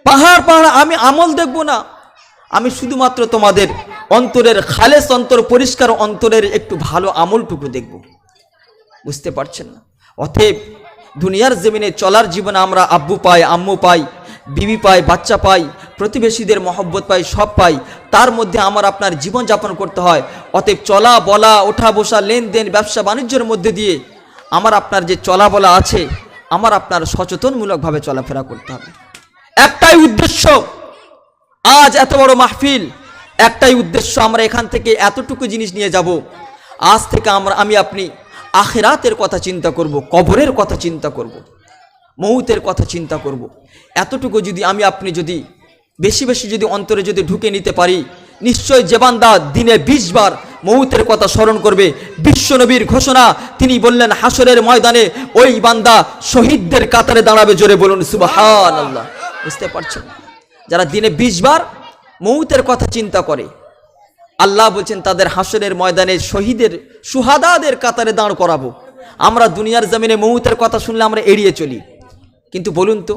Speaker 1: পাহাড় আমি আমল দেখব না, আমি শুধুমাত্র তোমাদের অন্তরের খালেস অন্তর, পরিষ্কার অন্তরের একটু ভালো আমলটুকু দেখব। বুঝতে পারছেন না? অতএব দুনিয়ার জমিনে চলার জীবনে আমরা আব্বু পাই, আম্মু পাই, বিবি পাই, বাচ্চা পাই, প্রতিবেশীদের মহব্বত পাই, সব পাই, তার মধ্যে আমার আপনার জীবন যাপন করতে হয়। অতএব চলা বলা, ওঠা বসা, লেনদেন, ব্যবসা বাণিজ্যের মধ্যে দিয়ে আমার আপনার যে চলা বলা আছে, আমার আপনার সচেতনমূলকভাবে চলাফেরা করতে হবে। একটাই উদ্দেশ্য, আজ এত বড় মাহফিল, একটাই উদ্দেশ্য, আমরা এখান থেকে এতটুকু জিনিস নিয়ে যাব। আজ থেকে আমি আপনি আখিরাতের কথা চিন্তা করব, কবরের কথা চিন্তা করব, মউতের কথা চিন্তা করব। এতটুকু যদি আমি আপনি যদি বেশি বেশি যদি অন্তরে যদি ঢুকে নিতে পারি, নিশ্চয় যে বান্দা দিনে 20 বার মউতের কথা স্মরণ করবে, বিশ্বনবীর ঘোষণা, তিনি বললেন হাসরের ময়দানে ওই বান্দা শহীদদের কাতারে দাঁড়াবে। জোরে বলুন সুবহানাল্লাহ। বুঝতে পারছেন? যারা দিনে 20 বার মউতের কথা চিন্তা করে, আল্লাহ বলছেন তাদের হাসরের ময়দানে শহীদের, সুহাদাদের কাতারে দাঁড় করাবো। আমরা দুনিয়ার জমিনে মউতের কথা শুনলে আমরা এড়িয়ে চলি, কিন্তু বলুন তো,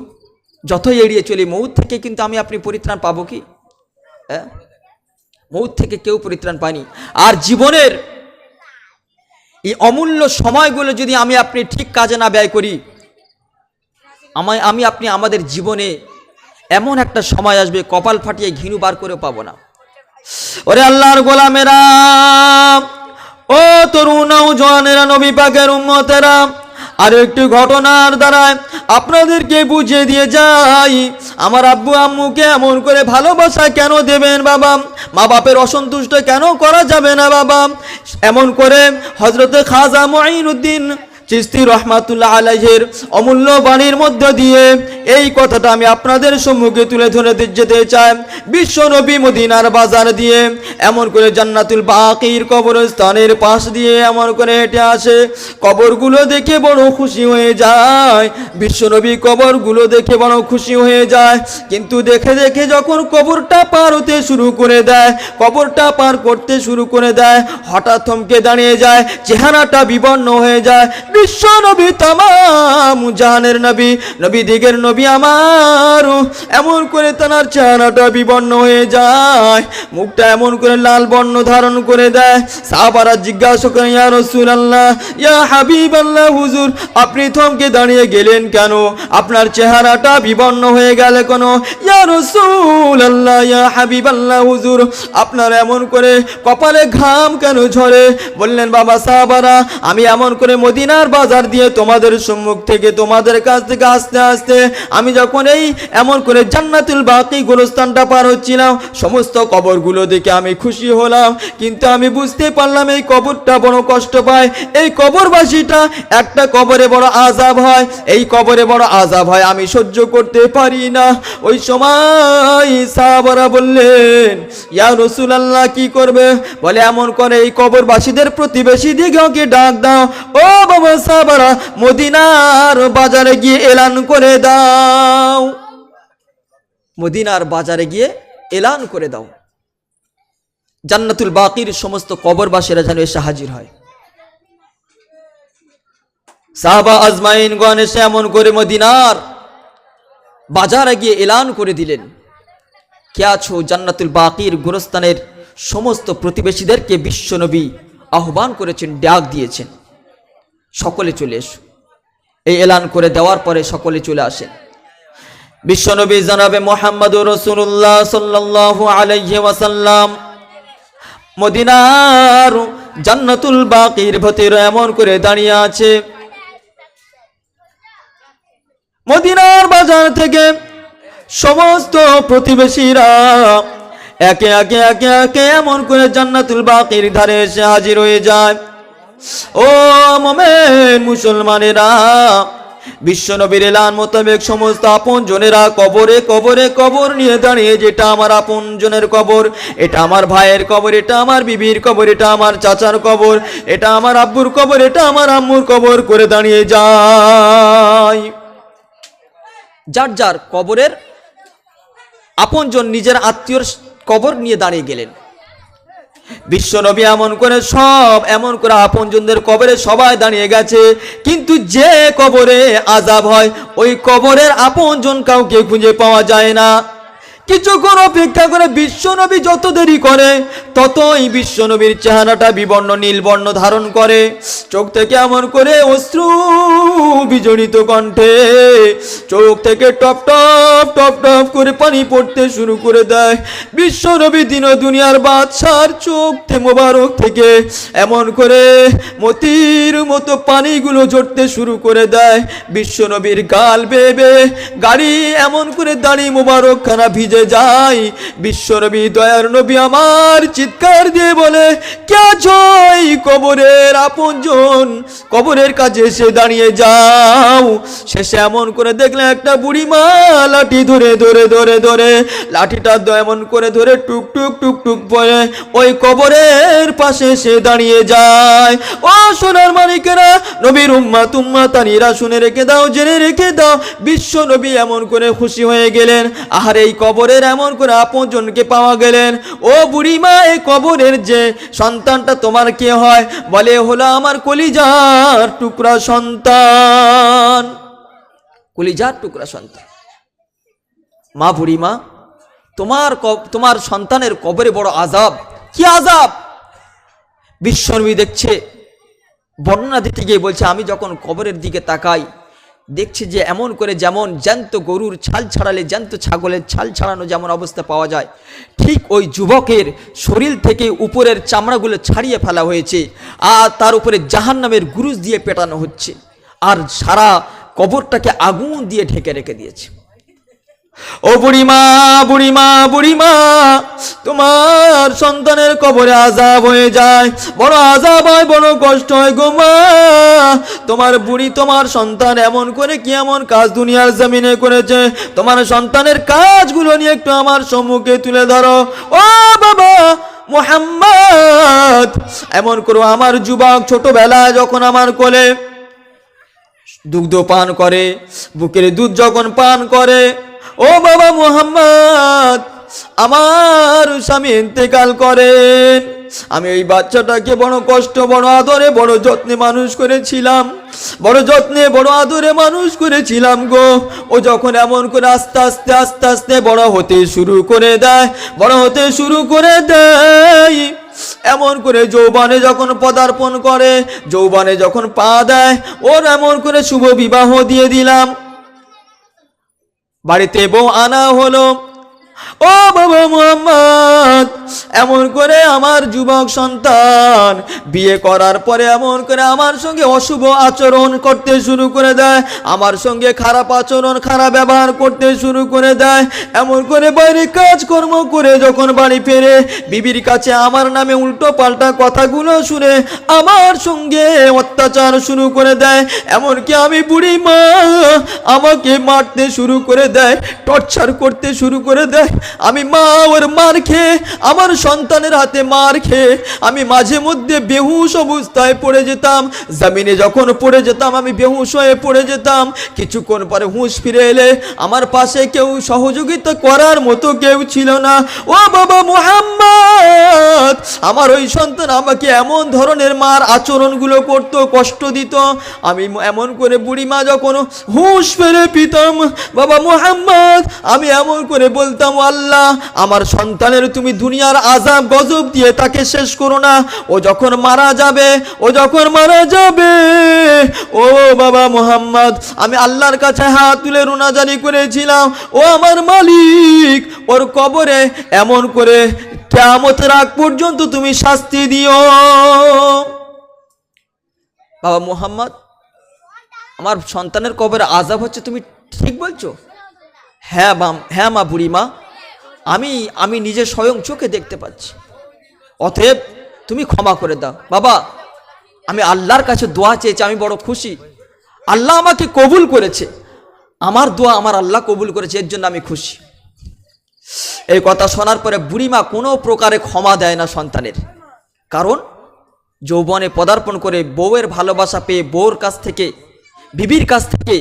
Speaker 1: যতই এড়িয়ে চলি, মউত থেকে কিন্তু আমি আপনি পরিত্রাণ পাবো কি? মউত থেকে কেউ পরিত্রাণ পায়নি। আর জীবনের এই অমূল্য সময়গুলো যদি আমি আপনি ঠিক কাজে না ব্যয় করি, আমি আপনি আমাদের জীবনে এমন একটা সময় আসবে, কপাল ফাটিয়ে ঘিনু বার করে পাবো না। ওরে আল্লাহর গোলামেরা, ও তরুণ নওজোয়ানেরা, নবী পাকের উম্মতেরা, আর একটি ঘটনার দ্বারায় আপনাদেরকে বুঝিয়ে দিয়ে যাই, আমার আব্বু আম্মুকে এমন করে ভালোবাসা কেন দেবেন বাবা, মা বাপের অসন্তুষ্ট কেন করা যাবে না বাবা। এমন করে হযরতে খাজা মুঈনুদ্দিন চিশতি রহমাতুল্লাহ আলাইহির অমূল্য বাণীর মধ্য দিয়ে এই কথাটা আমি আপনাদের সম্মুখে তুলে ধরে যেতে চাই। বিশ্ব নবী মদিনার বাজার দিয়ে এমন করে জান্নাতুল বাকির কবরস্থানের পাশ দিয়ে এমন করে হেঁটে আসে, কবরগুলো দেখে বড় খুশি হয়ে যায়। বিশ্ব নবী কবরগুলো দেখে বড় খুশি হয়ে যায়, কিন্তু দেখে দেখে যখন কবরটা পার হতে শুরু করে দেয়, কবরটা পার করতে শুরু করে দেয়, হঠাৎ থমকে দাঁড়িয়ে যায়, চেহারাটা বিবর্ণ হয়ে যায়। বিশ্ব নবী তামাম জাহানের নবী, নবী দিগের নবী আমার, এমন করে তার চেহারাটা বিবর্ণ হয়ে যায়, মুখটা এমন করে লাল বর্ণ ধারণ করে দেয়। সাহাবারা জিজ্ঞাসা করেন, ইয়া রাসূলুল্লাহ, ইয়া হাবিবাল্লাহ, হুজুর আপনি থমকে দাঁড়িয়ে গেলেন কেন, আপনার চেহারাটা বিবর্ণ হয়ে গেল কেন? ইয়া রাসূলুল্লাহ, ইয়া হাবিবাল্লাহ, হুজুর আপনার এমন করে কপালে ঘাম কেন ঝরে? বললেন, বাবা সাহাবারা, আমি এমন করে মদিনার বাজার দিয়ে তোমাদের সম্মুখ থেকে তোমাদের কাছ থেকে আস্তে আস্তে আমি যখন এই এমন করে জান্নাতুল বাকি গোরস্থানটা পার হচ্ছিলাম, সমস্ত কবরগুলো দেখে আমি খুশি হলাম, কিন্তু আমি বুঝতে পারলাম এই কবরটা বড় কষ্ট পায়, এই কবরবাসীটা একটা কবরে বড় আযাব হয়, এই কবরে বড় আযাব হয়, আমি সহ্য করতে পারি না। ওই সময় সাহাবারা বললেন, ইয়া রাসূলুল্লাহ কি করবে? বলে, এমন করে এই কবরবাসীদের প্রতিবেশী দিগকে ডাক দাও। ও বাবা সাহাবারা, মদিনার বাজারে গিয়ে এলান করে দাও, মদিনার বাজারে গিয়ে এলান করে দাও, জান্নাতুল বাকির সমস্ত কবরবাসীরা যেন এসে হাজির হয়। সাহাবা আজমাইনগণ এসে এমন করে মদিনার বাজারে গিয়ে এলান করে দিলেন, কে আছো? জান্নাতুল বাকির গোরস্থানের সমস্ত প্রতিবেশীদেরকে বিশ্বনবী আহ্বান করেছেন, ডাক দিয়েছেন, সকলে চলে এসো। এই এলান করে দেওয়ার পরে সকলে চলে আসেন। বিশ্বনবী জনাবে মুহাম্মদুর রাসূলুল্লাহ সাল্লাল্লাহু আলাইহি ওয়াসাল্লাম মদিনার জান্নাতুল বাকির ভিতরে এমন করে দাঁড়িয়ে আছে। মদিনার বাজার থেকে সমস্ত প্রতিবেশীরা একে একে একে একে এমন করে জান্নাতুল বাকির ধারে এসে হাজির হয়ে যায়। ও মোমেন মুসলমানেরা, বিশ্বনবীর এলান মোতাবেক সমস্ত আপন জনেরা কবরে কবরে কবর নিয়ে দাঁড়িয়ে, যেটা আমার আপন জনের কবর, এটা আমার ভাইয়ের কবর, এটা আমার বিবির কবর, এটা আমার চাচার কবর, এটা আমার আব্বুর কবর, এটা আমার আম্মুর কবর করে দাঁড়িয়ে যায়। যার যার কবরের আপনজন নিজের আত্মীয়র কবর নিয়ে দাঁড়িয়ে গেলেন। বিশ্বনবী এমন করে সব এমন করে আপনজনদের কবরে সবাই দাঁড়িয়ে গেছে, কিন্তু যে কবরে আযাব হয় ওই কবরের আপনজন কাউকে খুঁজে পাওয়া যায় না। কিছুক্ষণ অপেক্ষা করে বিশ্বনবী যত দেরি করে ততই বিশ্বনবীর চেহারাটা বিবর্ণ নীল বর্ণ ধারণ করে, চোখ থেকে এমন করে অশ্রু বিজড়িত কণ্ঠে চোখ থেকে টপ টপ টপ টপ করে পানি পড়তে শুরু করে দেয়। বিশ্বনবী দিন দুনিয়ার বাদশার চোখ মোবারক থেকে এমন করে মতির মতো পানিগুলো ঝরতে শুরু করে দেয়। বিশ্বনবীর গাল বেয়ে বেয়ে গাড়ি এমন করে দাড়ি মোবারক খানা ভিজে যায়। বিশ্বনবী দয়ার নবী আমার চিৎকার দিয়ে বলে, কে জয় কবরের আপনজন, কবরের কাছে এসে দাঁড়িয়ে যাও। শেষে এমন করে দেখলে একটা বুড়ি মা লাঠি ধরে ধরে ধরে ধরে লাঠিটা এমন করে ধরে টুক টুক টুক টুক পরে ওই কবরের পাশে এসে দাঁড়িয়ে যায়। ও সোনার মালিকেরা, নবীর উম্মাত উম্মাতানিরা শুনে রেখে দাও, জেনে রেখে দাও, বিশ্ব নবী এমন করে খুশি হয়ে গেলেন। আর এই কবরের এমন করে আপনজনকে পাওয়া গেলেন। ও বুড়িমা, এই কবরের যে সন্তানটা তোমার কে হয়? বলে, হলো আমার কলিজার টুকরা সন্তান, কলিজার টুকরা সন্তান। মা বুড়িমা, তোমার সন্তানের কবরে বড় আযাব। কি আযাব? বিশ্বনবী দেখছে, বর্ণনা দিতে গিয়ে বলছে, আমি যখন কবরের দিকে তাকাই দেখছি যে এমন করে যেমন জ্যান্ত গরুর ছাল ছাড়ালে জ্যান্ত ছাগলের ছাল ছাড়ানো যেমন অবস্থা পাওয়া যায়, ঠিক ওই যুবকের শরীর থেকে উপরের চামড়াগুলো ছাড়িয়ে ফেলা হয়েছে আর তার উপরে জাহান্নামের গুরুজ দিয়ে পেটানো হচ্ছে। আর সারা কবরটাকে আগুন দিয়ে ঢেকে রেখে দিয়েছে। ও বুড়িমা, বুড়িমা, বুড়িমা, তোমার সন্তানের কবরে আযাব হয়ে যায়, বড় আযাব হয়, বড় কষ্ট হয় গো মা। তোমার বুড়ি, তোমার সন্তান এমন করে কি এমন কাজ দুনিয়ার জমিনে করেছে, তোমার সন্তানের কাজগুলো নিয়ে একটু আমার সম্মুখে তুলে ধরো। ও বাবা মুহাম্মদ, এমন করো, আমার যুবক ছোটবেলায় যখন আমার কোলে দুগ্ধ পান করে, বুকের দুধ যখন পান করে, ও বাবা মুহাম্মদ, আমার স্বামী ইন্তেকাল করেন, আমি ওই বাচ্চাটাকে বড় কষ্ট, বড় আদরে, বড় যত্নে মানুষ করেছিলাম, বড় যত্নে বড় আদরে মানুষ করেছিলাম গো। ও যখন এমন করে আস্তে আস্তে আস্তে আস্তে বড় হতে শুরু করে দেয়, বড় হতে শুরু করে দেয়, এমন করে যৌবনে যখন পদার্পণ করে, যৌবনে যখন পা দেয়, ওর এমন করে শুভ বিবাহ দিয়ে দিলাম, বাড়িতে বউ আনা হলো। ও বাবা মুহাম্মদ, এমন করে আমার যুবক সন্তান বিয়ে করার পরে এমন করে আমার সঙ্গে অশুভ আচরণ করতে শুরু করে দেয়, আমার সঙ্গে খারাপ আচরণ, খারাপ ব্যবহার করতে শুরু করে দেয়, এমন করে বাইরে কাজকর্ম করে যখন বাড়ি ফেরে, বিবির কাছে আমার নামে উল্টো পাল্টা কথাগুলো শুনে আমার সঙ্গে অত্যাচার শুরু করে দেয়, এমনকি আমি বুড়ি মা, আমাকে মারতে শুরু করে দেয়, টর্চার করতে শুরু করে দেয়। আমি মা ওর মার খেয়ে, আমার সন্তানের হাতে মার খেয়ে আমি মাঝে মধ্যে বেহুশ অবস্থায় পড়ে যেতাম, জমিনে যখন পড়ে যেতাম আমি বেহুশ হয়ে পড়ে যেতাম, কিছুক্ষণ পরে হুঁশ ফিরে এলে আমার পাশে কেউ সহযোগিতা করার মতো কেউ ছিল না। ও বাবা মুহাম্মদ, আমার ওই সন্তান আমাকে এমন ধরনের মার আচরণগুলো করতো, কষ্ট দিত, আমি এমন করে বুড়িমা যখন হুঁশ ফিরে পেতাম, বাবা মুহাম্মদ, আমি এমন করে বলতাম, আল্লাহ আমার সন্তানের তুমি দুনিয়ার আযাব গজব দিয়ে তাকে শেষ করো না, ও যখন মারা যাবে, ও যখন মারা যাবে, ও বাবা মুহাম্মদ, আমি আল্লাহর কাছে হাত তুলে রুনাজারি করেছিলাম, ও আমার মালিক, ওর কবরে এমন করে কিয়ামতের আগ পর্যন্ত তুমি শাস্তি দিও। বাবা মুহাম্মদ, আমার সন্তানের কবরে আযাব হচ্ছে, তুমি ঠিক বলছো? হ্যাঁ মা, বুড়ি মা, আমি নিজে স্বয়ং চোখে দেখতে পাচ্ছি, অতএব তুমি ক্ষমা করে দাও। বাবা, আমি আল্লাহর কাছে দোয়া চেয়েছি, আমি বড় খুশি, আল্লাহ আমাকে কবুল করেছে, আমার দোয়া আমার আল্লাহ কবুল করেছে, এর জন্য আমি খুশি। এই কথা শোনার পরে বুড়িমা কোনো প্রকারে ক্ষমা দেয় না সন্তানের, কারণ যৌবনে পদার্পণ করে বউয়ের ভালোবাসা পেয়ে, বউর কাছ থেকে, বিবির কাছ থেকে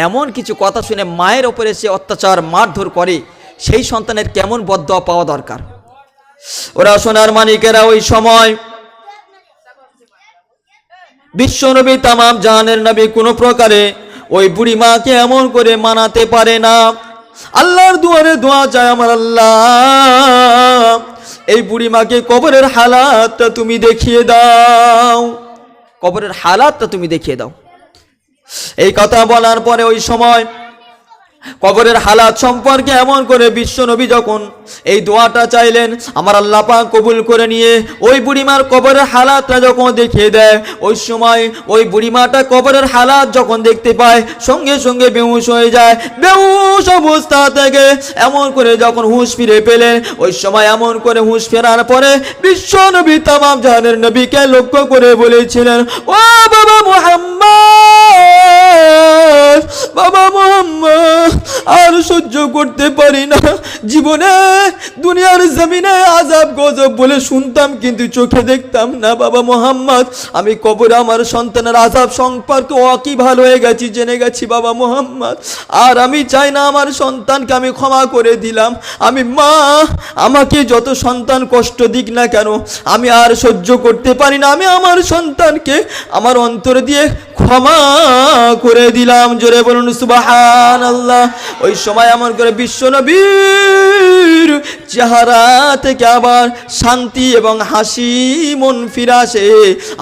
Speaker 1: এমন কিছু কথা শুনে মায়ের ওপরে সে অত্যাচার মারধর করে, সেই সন্তানের কেমন বদদোয়া পাওয়া দরকার। ওরা সোনার মানিকেরা ওই সময় বিশ্ব নবী, তামাম জাহানের নবী, কোনো প্রকারে ওই বুড়ি মাকে এমন করে মানাতে পারে না। আল্লাহর দুয়ারে দোয়া চায়, আমার আল্লাহ এই বুড়ি মাকে কবরের হালাতটা তুমি দেখিয়ে দাও, কবরের হালাতটা তুমি দেখিয়ে দাও। এই কথা বলার পরে ওই সময় কবরের হালাত সম্পর্কে এমন করে বিশ্ব নবী যখন এই দোয়াটা চাইলেন, আমার আল্লাহ পাক কবুল করে নিয়ে ওই বুড়িমার কবরের হালাতটা যখন দেখিয়ে দেয়, ওই সময় ওই বুড়িমাটা কবরের হালাত যখন দেখতে পায় সঙ্গে সঙ্গে বেহুশ হয়ে যায়। বেহুশ অবস্থা থেকে এমন করে যখন হুঁশ ফিরে পেলেন, ওই সময় এমন করে হুঁশ ফেরার পরে বিশ্ব নবী তামাম জাহানের নবীকে লক্ষ্য করে বলেছিলেন, ও বাবা মুহাম্মদ, বাবা মুহাম্মদ, আর সহ্য করতে পারি না, জীবনে দুনিয়ার জমিনে আযাব গজব বলে শুনতাম কিন্তু চোখে দেখতাম না। বাবা মুহাম্মদ, আমি কবরে আমার সন্তানের আযাব সম্পর্কে ওয়াকিবহাল হয়ে গেছি, জেনে গেছি বাবা মুহাম্মদ, আর আমি চাই না আমার সন্তানকে আমি ক্ষমা করে দিলাম। আমি মা, আমাকে যত সন্তান কষ্ট দিক না কেন আমি আর সহ্য করতে পারি না, আমি আমার সন্তানকে আমার অন্তর দিয়ে ক্ষমা করে দিলাম। জোরে বলুন সুবহানাল্লাহ। ওই সময় এমন করে বিশ্ব নবীর চেহারা থেকে আবার শান্তি এবং হাসি মন ফিরে আসে।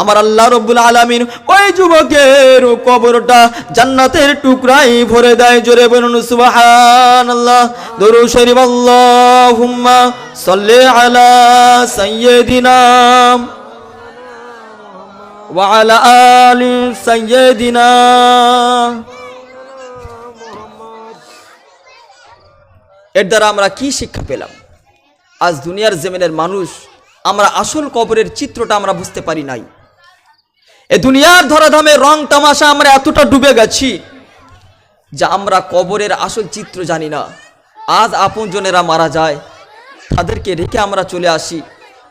Speaker 1: আমার আল্লাহ রব্বুল আলামিন ওই যুবকের কবরটা জান্নাতের টুকরাই ভরে দেয়। জোরে বলুন সুবহানাল্লাহ। দরুদ শরীফ আল্লাহুম্মা সাল্লি আলা সাইয়্যিদিনা ওয়া আলা আলি সাইয়্যিদিনা। এর দ্বারা আমরা কি শিক্ষা পেলাম? আজ দুনিয়ার জমিনের মানুষ আমরা আসল কবরের চিত্রটা আমরা বুঝতে পারি নাই। এ দুনিয়ার ধরাধামে রং তামাশা আমরা এতটা ডুবে গেছি যে আমরা কবরের আসল চিত্র জানি না। আজ আপনজনেরা মারা যায়, তাদেরকে রেখে আমরা চলে আসি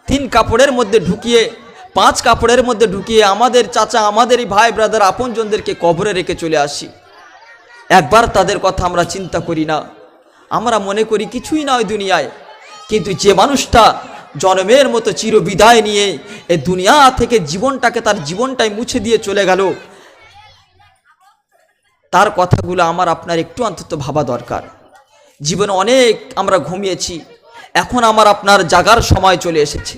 Speaker 1: 3 কাপড়ের মধ্যে ঢুকিয়ে, 5 কাপড়ের মধ্যে ঢুকিয়ে আমাদের চাচা, আমাদের ভাই ব্রাদার আপনজনদেরকে কবরে রেখে চলে আসি। একবার তাদের কথা আমরা চিন্তা করি না। আমরা মনে করি কিছুই না ওই দুনিয়ায়। কিন্তু যে মানুষটা জন্মের মতো চির বিদায় নিয়ে এই দুনিয়া থেকে জীবনটাকে, তার জীবনটাই মুছে দিয়ে চলে গেল, তার কথাগুলো আমার আপনার একটু অন্তত ভাবা দরকার। জীবনে অনেক আমরা ঘুমিয়েছি, এখন আমার আপনার জাগার সময় চলে এসেছে।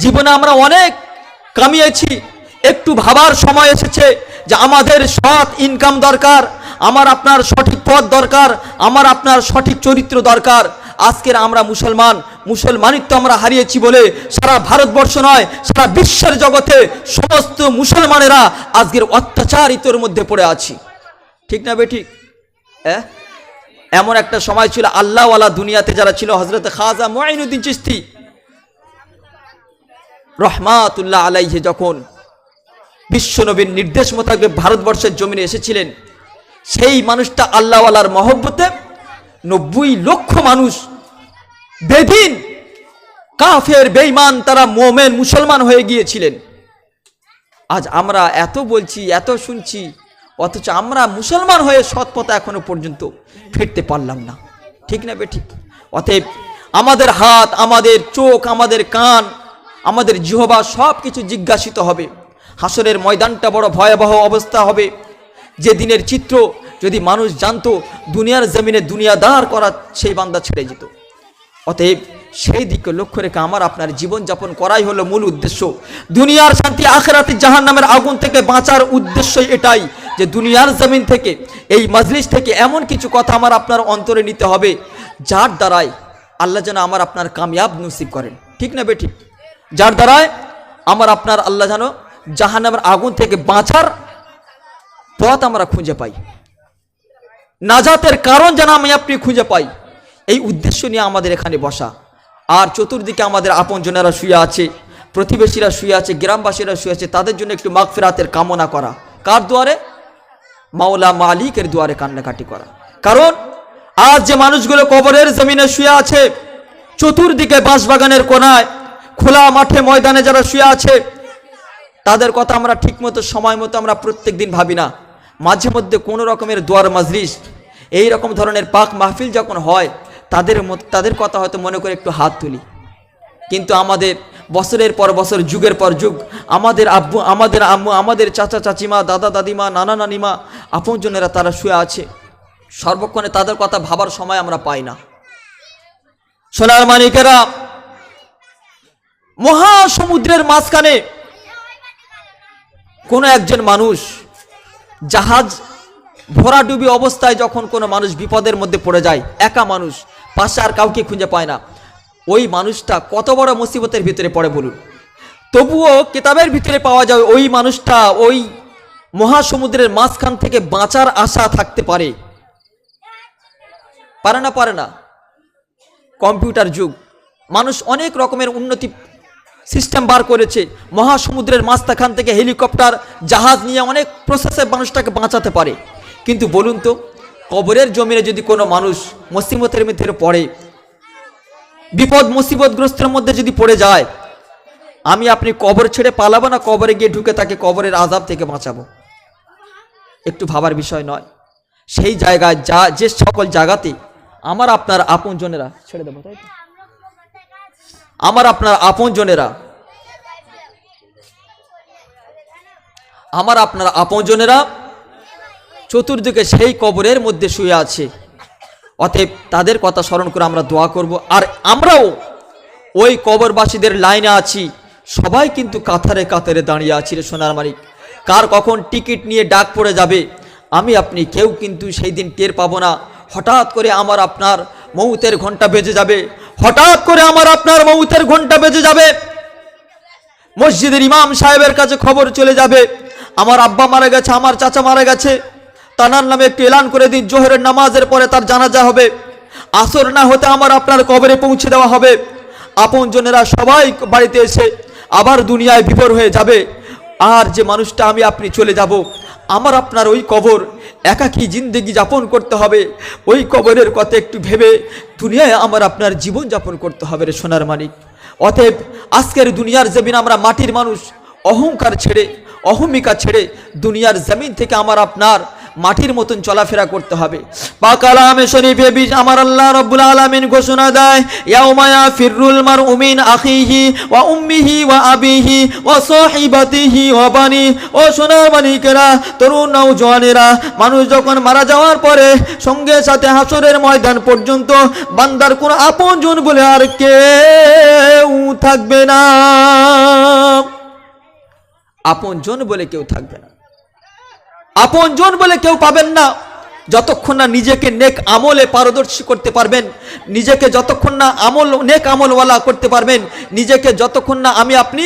Speaker 1: জীবনে আমরা অনেক কামিয়েছি, একটু ভাবার সময় এসেছে যে আমাদের সৎ ইনকাম দরকার, আমার আপনার সঠিক পথ দরকার, আমার আপনার সঠিক চরিত্র দরকার। আজকের আমরা মুসলমানিত্ব আমরা হারিয়েছি বলে সারা ভারতবর্ষ নয়, সারা বিশ্বের জগতে সমস্ত মুসলমানেরা আজকের অত্যাচারিতর মধ্যে পড়ে আছি। ঠিক না বেঠিক? এমন একটা সময় ছিল আল্লাহওয়ালা দুনিয়াতে যারা ছিল, হযরত খাজা মুঈনুদ্দিন চিশতি রহমাতুল্লাহ আলাইহি যখন বিশ্বনবীর নির্দেশ মোতাবেক ভারতবর্ষের জমিনে এসেছিলেন, সেই মানুষটা আল্লাহওয়ালার মহব্বতে 90 লক্ষ মানুষ বেদিন, কাফের, বেঈমান, তারা মুমিন মুসলমান হয়ে গিয়েছিলেন। আজ আমরা এত বলছি, এত শুনছি, অথচ আমরা মুসলমান হয়ে সৎ পথে এখনো পর্যন্ত ফিরতে পারলাম না। ঠিক না বেঠিক? অতএব আমাদের হাত, আমাদের চোখ, আমাদের কান, আমাদের জিহ্বা সব কিছু জিজ্ঞাসিত হবে। হাসরের ময়দানটা বড় ভয়াবহ অবস্থা হবে, যে দিনের চিত্র যদি মানুষ জানতো, দুনিয়ার জমিনে দুনিয়াদার করা সেই বান্দা ছেড়ে যেত। অতএব সেই দিকে লক্ষ্য রেখে আমার আপনার জীবনযাপন করাই হলো মূল উদ্দেশ্য। দুনিয়ার শান্তি, আখিরাতে জাহান্নামের আগুন থেকে বাঁচার উদ্দেশ্যই এটাই যে দুনিয়ার জমিন থেকে, এই মজলিস থেকে এমন কিছু কথা আমার আপনার অন্তরে নিতে হবে যার দ্বারাই আল্লাহ যেন আমার আপনার কামিয়াব নসিব করেন। ঠিক না বেঠিক? যার দ্বারাই আমার আপনার আল্লাহ যেন জাহান্নামের আগুন থেকে বাঁচার পথ আমরা খুঁজে পাই, নাজাতের কারণ যেন আমি আপনি খুঁজে পাই। এই উদ্দেশ্য নিয়ে আমাদের এখানে বসা। আর চতুর্দিকে আমাদের আপনজনেরা শুয়ে আছে, প্রতিবেশীরা শুয়ে আছে, গ্রামবাসীরা শুয়ে আছে, তাদের জন্য একটু মাগফিরাতের কামনা করা। কার দুয়ারে? মাওলা মালিকের দুয়ারে কান্নাকাটি করা। কারণ আজ যে মানুষগুলো কবরের জমিনে শুয়ে আছে, চতুর্দিকে বাঁশবাগানের কোনায়, খোলা মাঠে, ময়দানে যারা শুয়ে আছে, তাদের কথা আমরা ঠিকমতো সময় মতো আমরা প্রত্যেক দিন ভাবি না। মাঝে মধ্যে কোনো রকমের দোয়ার মজলিস, এই রকম ধরনের পাক মাহফিল যখন হয়, তাদের কথা হয়তো মনে করে একটু হাত তুলি। কিন্তু আমাদের বছরের পর বছর, যুগের পর যুগ, আমাদের আব্বু, আমাদের আম্মু, আমাদের চাচা চাচিমা, দাদা দাদিমা, নানা নানিমা, আপনজনেরা তারা শুয়ে আছে, সর্বক্ষণে তাদের কথা ভাবার সময় আমরা পাই না। সোনার মানিকেরা, মহাসমুদ্রের মাঝখানে কোনো একজন মানুষ, জাহাজ ভরাডুবি অবস্থায় যখন কোনো মানুষ বিপদের মধ্যে পড়ে যায়, একা মানুষ, পাশে আর কাউকে খুঁজে পায় না, ওই মানুষটা কত বড় মুসিবতের ভিতরে পড়ে বলুন। তবুও কিতাবের ভিতরে পাওয়া যায় ওই মানুষটা ওই মহাসমুদ্রের মাঝখান থেকে বাঁচার আশা থাকতে পারে। পারে না? পারে না। কম্পিউটার যুগ, মানুষ অনেক রকমের উন্নতি সিস্টেম বার করেছে, মহাসমুদ্রের মাঝখান থেকে হেলিকপ্টার, জাহাজ নিয়ে অনেক প্রসেসে মানুষটাকে বাঁচাতে পারে। কিন্তু বলুন তো, কবরের জমিনে যদি কোনো মানুষ মুসিবতের মধ্যে পড়ে, বিপদ মুসিবতগ্রস্তের মধ্যে যদি পড়ে যায়, আমি আপনি কবর ছেড়ে পালাবো না কবরে গিয়ে ঢুকে তাকে কবরের আযাব থেকে বাঁচাবো? একটু ভাবার বিষয় নয়? সেই জায়গায় যে সকল জায়গাতে আমার আপনার আপনজনেরা, ছেড়ে দেবো তাই তো, আমার আপনার আপনজনেরা চতুর্দিকে সেই কবরের মধ্যে শুয়ে আছে। অতএব তাদের কথা স্মরণ করে আমরা দোয়া করব। আর আমরাও ওই কবরবাসীদের লাইনে আছি, সবাই কিন্তু কাতারে কাতারে দাঁড়িয়ে আছি রে সোনার মানিক। কার কখন টিকিট নিয়ে ডাক পড়ে যাবে আমি আপনি কেউ কিন্তু সেই দিন টের পাবো না। হঠাৎ করে আমার আপনার মৌতের ঘন্টা বেজে যাবে, হঠাৎ করে আমার আপনার মৌতের ঘন্টা বেজে যাবে। মসজিদের ইমাম সাহেবের কাছে খবর চলে যাবে, আমার আব্বা মারা গেছে, আমার চাচা মারা গেছে, তানার নামে একটু এলান করে দিন, জোহরের নামাজের পরে তার জানাজা হবে, আসর না হতে আমার আপনার কবরে পৌঁছে দেওয়া হবে। আপনজনেরা সবাই বাড়িতে এসে আবার দুনিয়ায় বিভোর হয়ে যাবে। আর যে মানুষটা আমি আপনি চলে যাব, আমার আপনার ওই কবর একাকী জিন্দেগি যাপন করতে হবে। ওই কবরের কথা একটু ভেবে দুনিয়ায় আমার আপনার জীবন যাপন করতে হবে রে সোনার মানিক। অতএব আজকের দুনিয়ার জমিন আমরা মাটির মানুষ, অহংকার ছেড়ে, অহমিকা ছেড়ে দুনিয়ার জমিন থেকে আমার আপনার মাটির মতন চলাফেরা করতে হবে। বা কালামে শরীফে আমার আল্লাহ রাব্বুল আলামিন ঘোষণা দেয়, ইয়াউমা ইয়াফিরুল মারউ মিন আখিহি ওয়া উম্মিহি ওয়া আবিহি ওয়া সাহিবাতিহি ওয়া বানি। ও সোনার মানিকেরা, তরুণ নওজওয়ানেরা, মানুষ যখন মারা যাওয়ার পরে সঙ্গে সাথে হাসরের ময়দান পর্যন্ত বান্দার কোনো আপনজন বলে আর কেউ থাকবে না। আপনজন বলে কেউ থাকবে না, আপনজন বলে কেউ পাবেন না। যতক্ষণ না নিজেকে নেক আমলে পারদর্শী করতে পারবেন, নিজেকে যতক্ষণ না নেক আমলওয়ালা করতে পারবেন, নিজেকে যতক্ষণ না আমি আপনি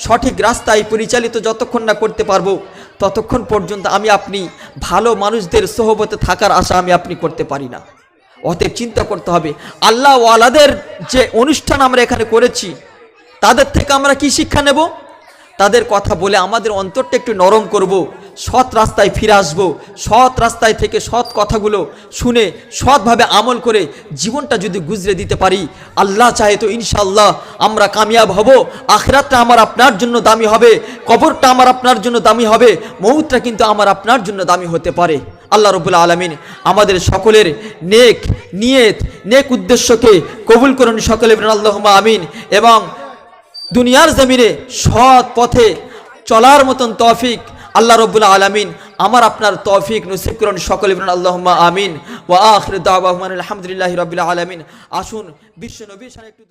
Speaker 1: সঠিক রাস্তায় পরিচালিত যতক্ষণ না করতে পারবো, ততক্ষণ পর্যন্ত আমি আপনি ভালো মানুষদের সোহবতে থাকার আশা আমি আপনি করতে পারি না। অতএব চিন্তা করতে হবে, আল্লাহ ওয়ালাদের যে অনুষ্ঠান আমরা এখানে করেছি, তাদের থেকে আমরা কি শিক্ষা নেব? তাদের কথা বলে আমাদের অন্তরটা একটু নরম করব, সৎ রাস্তায় ফিরে আসবো, সৎ রাস্তায় থেকে সৎ কথাগুলো শুনে সৎভাবে আমল করে জীবনটা যদি গুজরে দিতে পারি, আল্লাহ চাহে তো ইনশাআল্লাহ আমরা কামিয়াব হব। আখিরাতটা আমার আপনার জন্য দামি হবে, কবরটা আমার আপনার জন্য দামি হবে, মউতটা কিন্তু আমার আপনার জন্য দামি হতে পারে। আল্লাহ রাব্বুল আলামিন আমাদের সকলের নেক নিয়ত, নেক উদ্দেশ্যকে কবুল করুন সকলে বলেন আল্লাহুম্মা আমিন। এবং দুনিয়ার জমিনে সৎ পথে চলার মতন তৌফিক আল্লাহ রাব্বুল আলামিন আমার আপনার তৌফিক নসিব করুন সকলে বলেন আল্লাহুম্মা আমিন। ওয়া আখিরু দাওয়াহুম আলহামদুলিল্লাহি রাব্বিল আলামিন। আসুন বিশ্ব নবীর শানে একটু